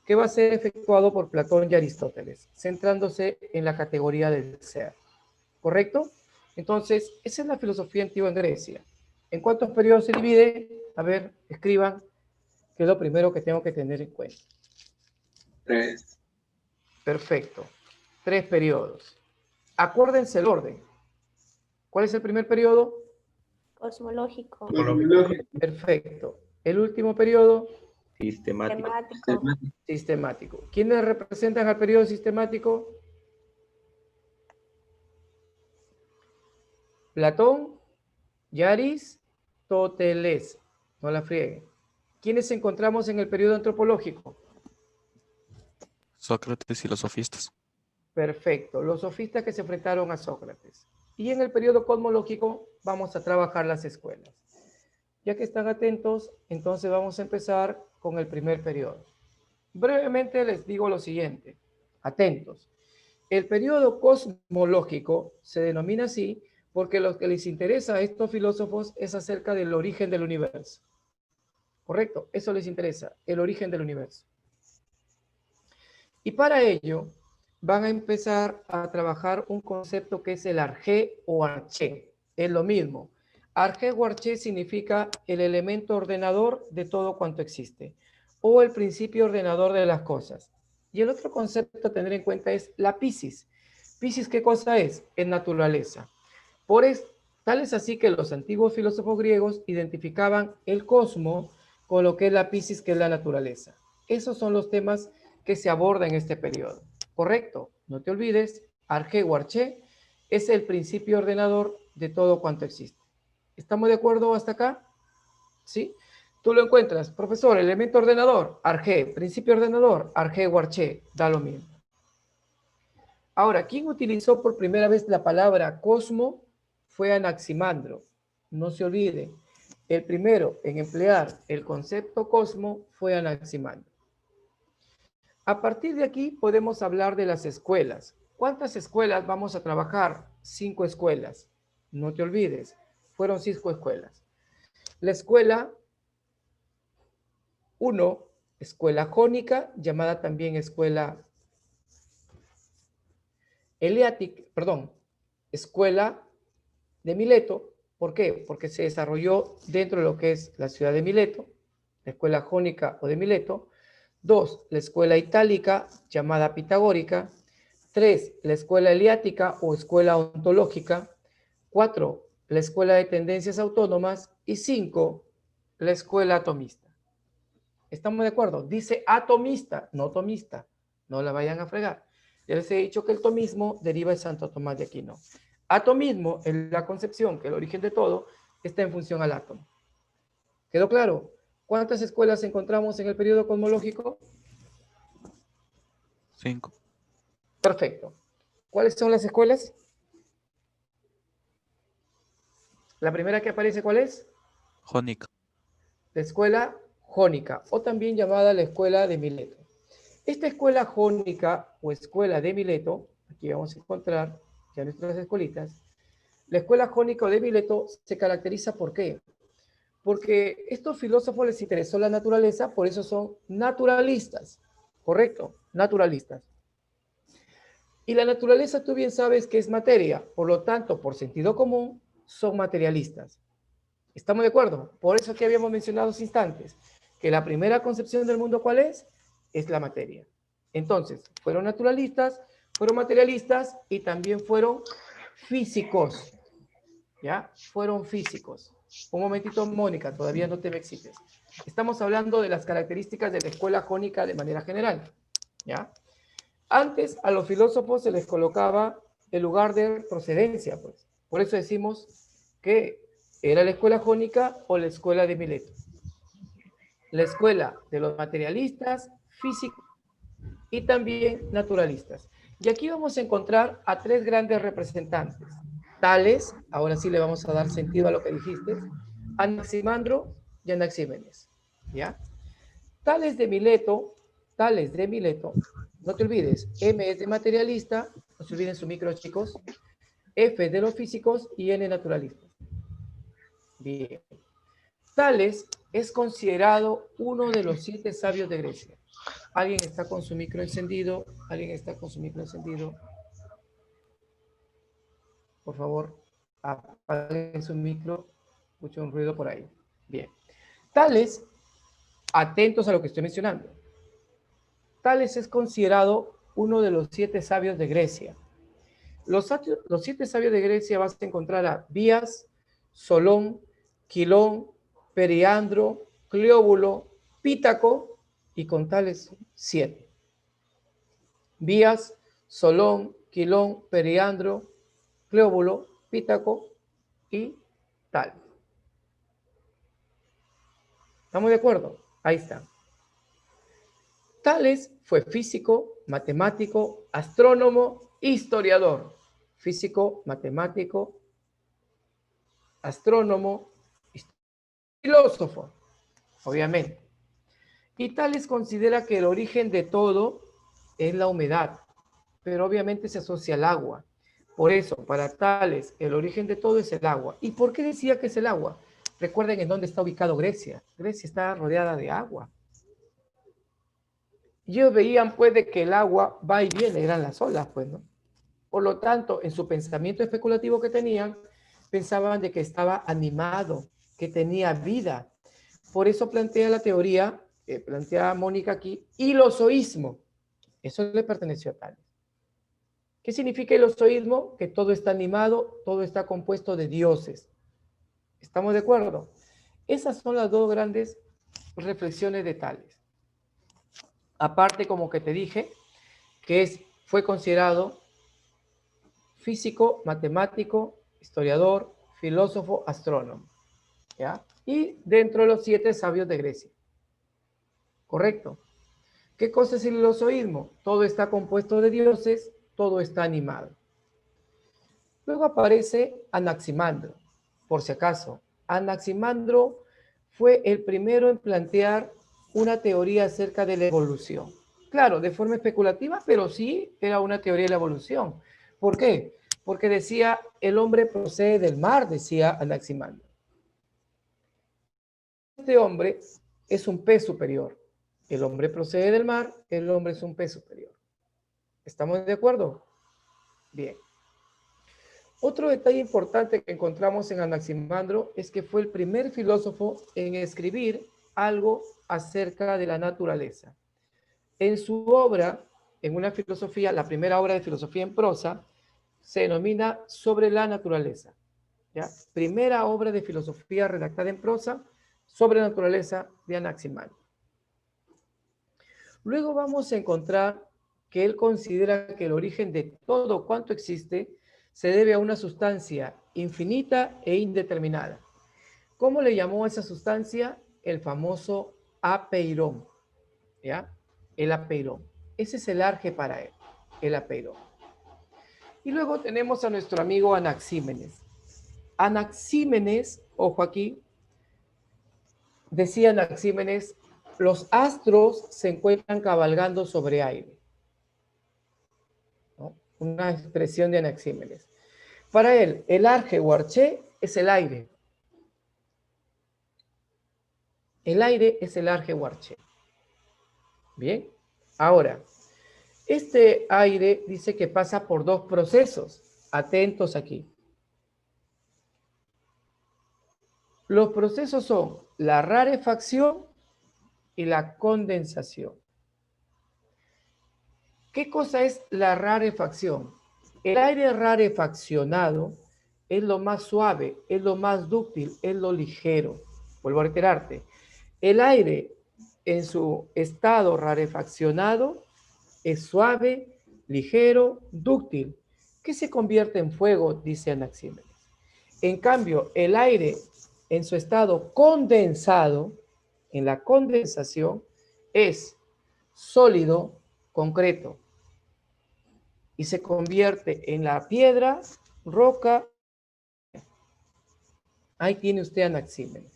que va a ser efectuado por Platón y Aristóteles, centrándose en la categoría del ser. ¿Correcto? Entonces, esa es la filosofía antigua en Grecia. ¿En cuántos periodos se divide? A ver, escriban, que es lo primero que tengo que tener en cuenta. 3. Perfecto. 3 periodos. Acuérdense el orden. ¿Cuál es el primer periodo? Cosmológico. Perfecto. El último periodo, Sistemático. sistemático. ¿Quiénes representan al periodo sistemático? Platón y Aristóteles. No la frieguen. ¿Quiénes encontramos en el periodo antropológico? Sócrates y los sofistas. Perfecto. Los sofistas que se enfrentaron a Sócrates. Y en el periodo cosmológico vamos a trabajar las escuelas. Ya que están atentos, entonces vamos a empezar con el primer periodo. Brevemente les digo lo siguiente. Atentos. El periodo cosmológico se denomina así porque lo que les interesa a estos filósofos es acerca del origen del universo. ¿Correcto? Eso les interesa, el origen del universo. Y para ello van a empezar a trabajar un concepto que es el arjé o arché. Es lo mismo. Arjé o arché significa el elemento ordenador de todo cuanto existe o el principio ordenador de las cosas. Y el otro concepto a tener en cuenta es la Piscis. Piscis, ¿qué cosa es? Es naturaleza. Tal es así que los antiguos filósofos griegos identificaban el cosmos con lo que es la Piscis, que es la naturaleza. Esos son los temas que se abordan en este periodo. Correcto, no te olvides, arjé o arché es el principio ordenador de todo cuanto existe. ¿Estamos de acuerdo hasta acá? ¿Sí? Tú lo encuentras, profesor, elemento ordenador, arjé, principio ordenador, arjé o arché, da lo mismo. Ahora, ¿quién utilizó por primera vez la palabra cosmo? Fue Anaximandro. No se olvide, el primero en emplear el concepto cosmo fue Anaximandro. A partir de aquí podemos hablar de las escuelas. ¿Cuántas escuelas vamos a trabajar? 5 escuelas. No te olvides, fueron 5 escuelas. La escuela 1, escuela jónica, llamada también escuela escuela de Mileto. ¿Por qué? Porque se desarrolló dentro de lo que es la ciudad de Mileto, la escuela jónica o de Mileto. 2, la escuela itálica, llamada pitagórica. 3, la escuela heliática o escuela ontológica. 4, la escuela de tendencias autónomas. Y 5, la escuela atomista. ¿Estamos de acuerdo? Dice atomista, no tomista. No la vayan a fregar. Ya les he dicho que el tomismo deriva de Santo Tomás de Aquino. Atomismo es la concepción que el origen de todo está en función al átomo. ¿Quedó claro? ¿Cuántas escuelas encontramos en el periodo cosmológico? 5. Perfecto. ¿Cuáles son las escuelas? La primera que aparece, ¿cuál es? Jónica. La escuela jónica, o también llamada la escuela de Mileto. Esta escuela jónica o escuela de Mileto, aquí vamos a encontrar ya nuestras escuelitas. La escuela jónica o de Mileto se caracteriza ¿por qué? Porque a estos filósofos les interesó la naturaleza, por eso son naturalistas. ¿Correcto? Naturalistas. Y la naturaleza tú bien sabes que es materia, por lo tanto, por sentido común, son materialistas. ¿Estamos de acuerdo? Por eso que habíamos mencionado hace instantes, que la primera concepción del mundo, ¿cuál es? Es la materia. Entonces, fueron naturalistas, fueron materialistas y también fueron físicos. ¿Ya? Fueron físicos. Un momentito, Mónica, todavía no te me excites. Estamos hablando de las características de la escuela jónica de manera general. ¿Ya? Antes a los filósofos se les colocaba el lugar de procedencia, pues. Por eso decimos que era la escuela jónica o la escuela de Mileto. La escuela de los materialistas, físicos y también naturalistas. Y aquí vamos a encontrar a 3 grandes representantes. Tales, ahora sí le vamos a dar sentido a lo que dijiste, Anaximandro y Anaxímenes. ¿Ya? Tales de Mileto, no te olvides, M es de materialista, no se olviden su micro, chicos, F de los físicos y N naturalistas. Bien. Tales es considerado uno de los 7 sabios de Grecia. ¿Alguien está con su micro encendido? ¿Alguien está con su micro encendido? Por favor, apaguen su micro. Escucho un ruido por ahí. Bien. Tales, atentos a lo que estoy mencionando. Tales es considerado uno de los 7 sabios de Grecia. Los 7 sabios de Grecia vas a encontrar a Bías, Solón, Quilón, Periandro, Cleóbulo, Pítaco y con Tales 7. Bías, Solón, Quilón, Periandro, Cleóbulo, Pítaco y Tales. ¿Estamos de acuerdo? Ahí está. Tales fue físico, matemático, astrónomo, historiador. Físico, matemático, astrónomo, filósofo, obviamente. Y Tales considera que el origen de todo es la humedad, pero obviamente se asocia al agua. Por eso, para Tales, el origen de todo es el agua. ¿Y por qué decía que es el agua? Recuerden en dónde está ubicado Grecia. Grecia está rodeada de agua. Y ellos veían, pues, de que el agua va y viene, eran las olas, pues, ¿no? Por lo tanto, en su pensamiento especulativo que tenían, pensaban de que estaba animado, que tenía vida. Por eso plantea la teoría, que plantea Mónica aquí, hilozoísmo. Eso le perteneció a Tales. ¿Qué significa hilozoísmo? Que todo está animado, todo está compuesto de dioses. ¿Estamos de acuerdo? Esas son las dos grandes reflexiones de Tales. Aparte, como que te dije, que fue considerado físico, matemático, historiador, filósofo, astrónomo. ¿Ya? Y dentro de los 7 sabios de Grecia. ¿Correcto? ¿Qué cosa es el hilozoísmo? Todo está compuesto de dioses, todo está animado. Luego aparece Anaximandro, por si acaso. Anaximandro fue el primero en plantear una teoría acerca de la evolución. Claro, de forma especulativa, pero sí era una teoría de la evolución. ¿Por qué? Porque decía, el hombre procede del mar, decía Anaximandro. Este hombre es un pez superior. El hombre procede del mar, el hombre es un pez superior. ¿Estamos de acuerdo? Bien. Otro detalle importante que encontramos en Anaximandro es que fue el primer filósofo en escribir algo acerca de la naturaleza. En su obra, en una filosofía, la primera obra de filosofía en prosa, se denomina Sobre la naturaleza. ¿Ya? Primera obra de filosofía redactada en prosa sobre la naturaleza de Anaximandro. Luego vamos a encontrar que él considera que el origen de todo cuanto existe se debe a una sustancia infinita e indeterminada. ¿Cómo le llamó a esa sustancia? El famoso apeirón. ¿Ya? El apeirón. Ese es el arge para él, el apeirón. Y luego tenemos a nuestro amigo Anaxímenes. Anaxímenes, ojo aquí, decía Anaxímenes, los astros se encuentran cabalgando sobre aire. ¿No? Una expresión de Anaxímenes. Para él, el arge o arché es el aire. El aire es el arge o arché. Bien, ahora, este aire dice que pasa por dos procesos. Atentos aquí. Los procesos son la rarefacción y la condensación. ¿Qué cosa es la rarefacción? El aire rarefaccionado es lo más suave, es lo más dúctil, es lo ligero. Vuelvo a reiterarte. El aire en su estado rarefaccionado es suave, ligero, dúctil, que se convierte en fuego, dice Anaxímenes. En cambio, el aire en su estado condensado, en la condensación, es sólido, concreto, y se convierte en la piedra, roca. Ahí tiene usted Anaxímenes.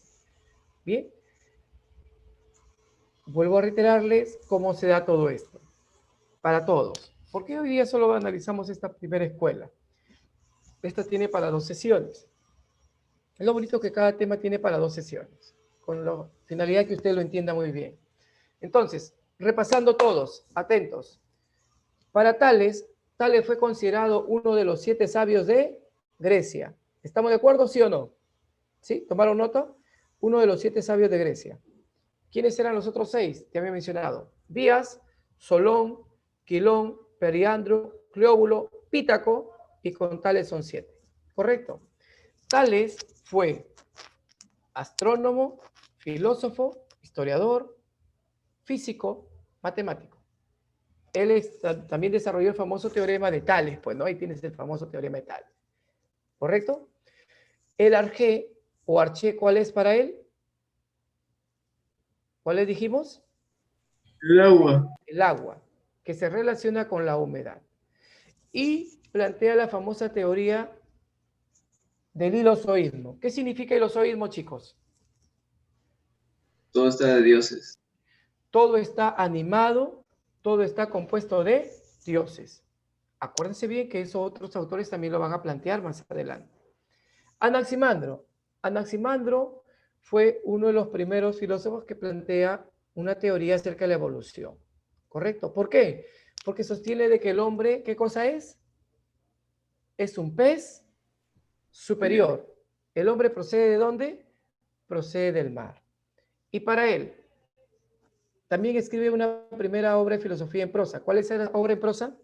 Bien. Vuelvo a reiterarles cómo se da todo esto. Para todos. ¿Por qué hoy día solo analizamos esta primera escuela? Esta tiene para 2 sesiones. Es lo bonito que cada tema tiene para 2 sesiones, con la finalidad que usted lo entienda muy bien. Entonces, repasando todos, atentos. Para Tales, Tales fue considerado uno de los 7 sabios de Grecia. ¿Estamos de acuerdo, sí o no? ¿Sí? ¿Tomaron nota? Uno de los 7 sabios de Grecia. ¿Quiénes eran los otros 6? Te había mencionado. Díaz, Solón, Quilón, Periandro, Cleóbulo, Pítaco, y con Tales son 7. ¿Correcto? Tales fue astrónomo, filósofo, historiador, físico, matemático. Él también desarrolló el famoso teorema de Tales, pues, ¿no? Ahí tienes el famoso teorema de Tales. ¿Correcto? El arjé o arché, ¿cuál es para él? ¿Cuál le dijimos? El agua. El agua, que se relaciona con la humedad. Y plantea la famosa teoría del hilozoísmo. ¿Qué significa hilozoísmo, chicos? Todo está de dioses. todo está animado, todo está compuesto de dioses. Acuérdense bien que eso otros autores también lo van a plantear más adelante. Anaximandro. Anaximandro fue uno de los primeros filósofos que plantea una teoría acerca de la evolución. ¿Correcto? ¿Por qué? Porque sostiene de que el hombre, ¿qué cosa es? Es un pez superior. ¿El hombre procede de dónde? Procede del mar. Y para él, también escribe una primera obra de filosofía en prosa. ¿Cuál es esa obra en prosa?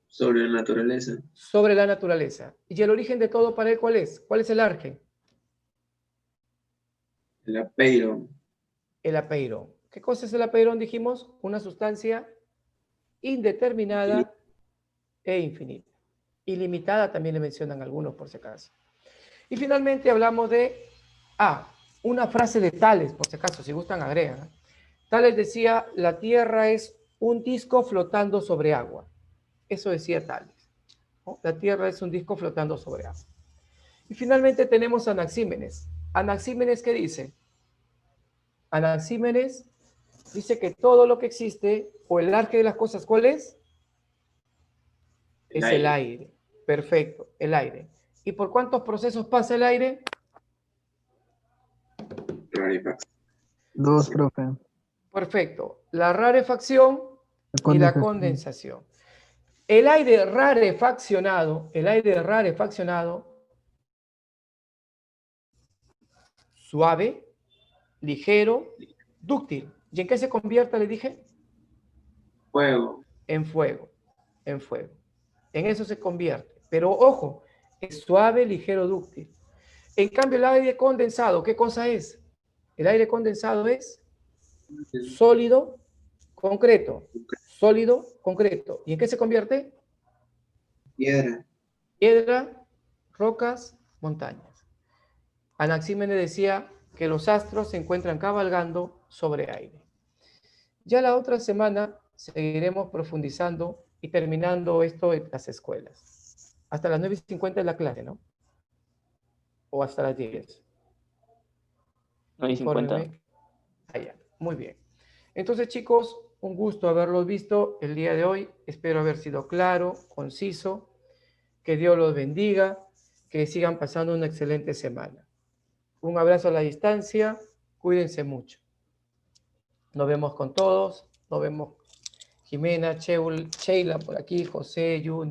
Sobre la naturaleza. Sobre la naturaleza. ¿Y el origen de todo para él cuál es? ¿Cuál es el arque? El apeiro. El apeirón. ¿Qué cosa es el apeirón? Dijimos, una sustancia indeterminada e infinita. Ilimitada también le mencionan algunos por si acaso. Y finalmente hablamos de una frase de Tales, por si acaso, si gustan agregan. Tales decía, la Tierra es un disco flotando sobre agua. Eso decía Tales, ¿no? La Tierra es un disco flotando sobre agua. Y finalmente tenemos a Anaxímenes. Anaxímenes, ¿qué dice? Anaxímenes dice que todo lo que existe, o el arque de las cosas, ¿cuál es? Es el aire. Perfecto, el aire. ¿Y por cuántos procesos pasa el aire? Rarefacción. 2, profe. Perfecto. La rarefacción La y la condensación. condensación. El aire rarefaccionado, suave, ligero, dúctil. ¿Y en qué se convierte, le dije? Fuego. En fuego, en fuego. En eso se convierte. Pero ojo, es suave, ligero, dúctil. En cambio, el aire condensado, ¿qué cosa es? El aire condensado es sólido, concreto. Sólido, concreto. ¿Y en qué se convierte? Piedra. Piedra, rocas, montañas. Anaxímenes decía que los astros se encuentran cabalgando sobre aire. Ya la otra semana seguiremos profundizando y terminando esto en las escuelas. Hasta las 9:50 es la clase, ¿no? O hasta las 10. 9:50. Allá. Muy bien. Entonces, chicos, un gusto haberlos visto el día de hoy. Espero haber sido claro, conciso. Que Dios los bendiga. Que sigan pasando una excelente semana. Un abrazo a la distancia. Cuídense mucho. Nos vemos con todos. Nos vemos Jimena, Sheila por aquí, José, Junior.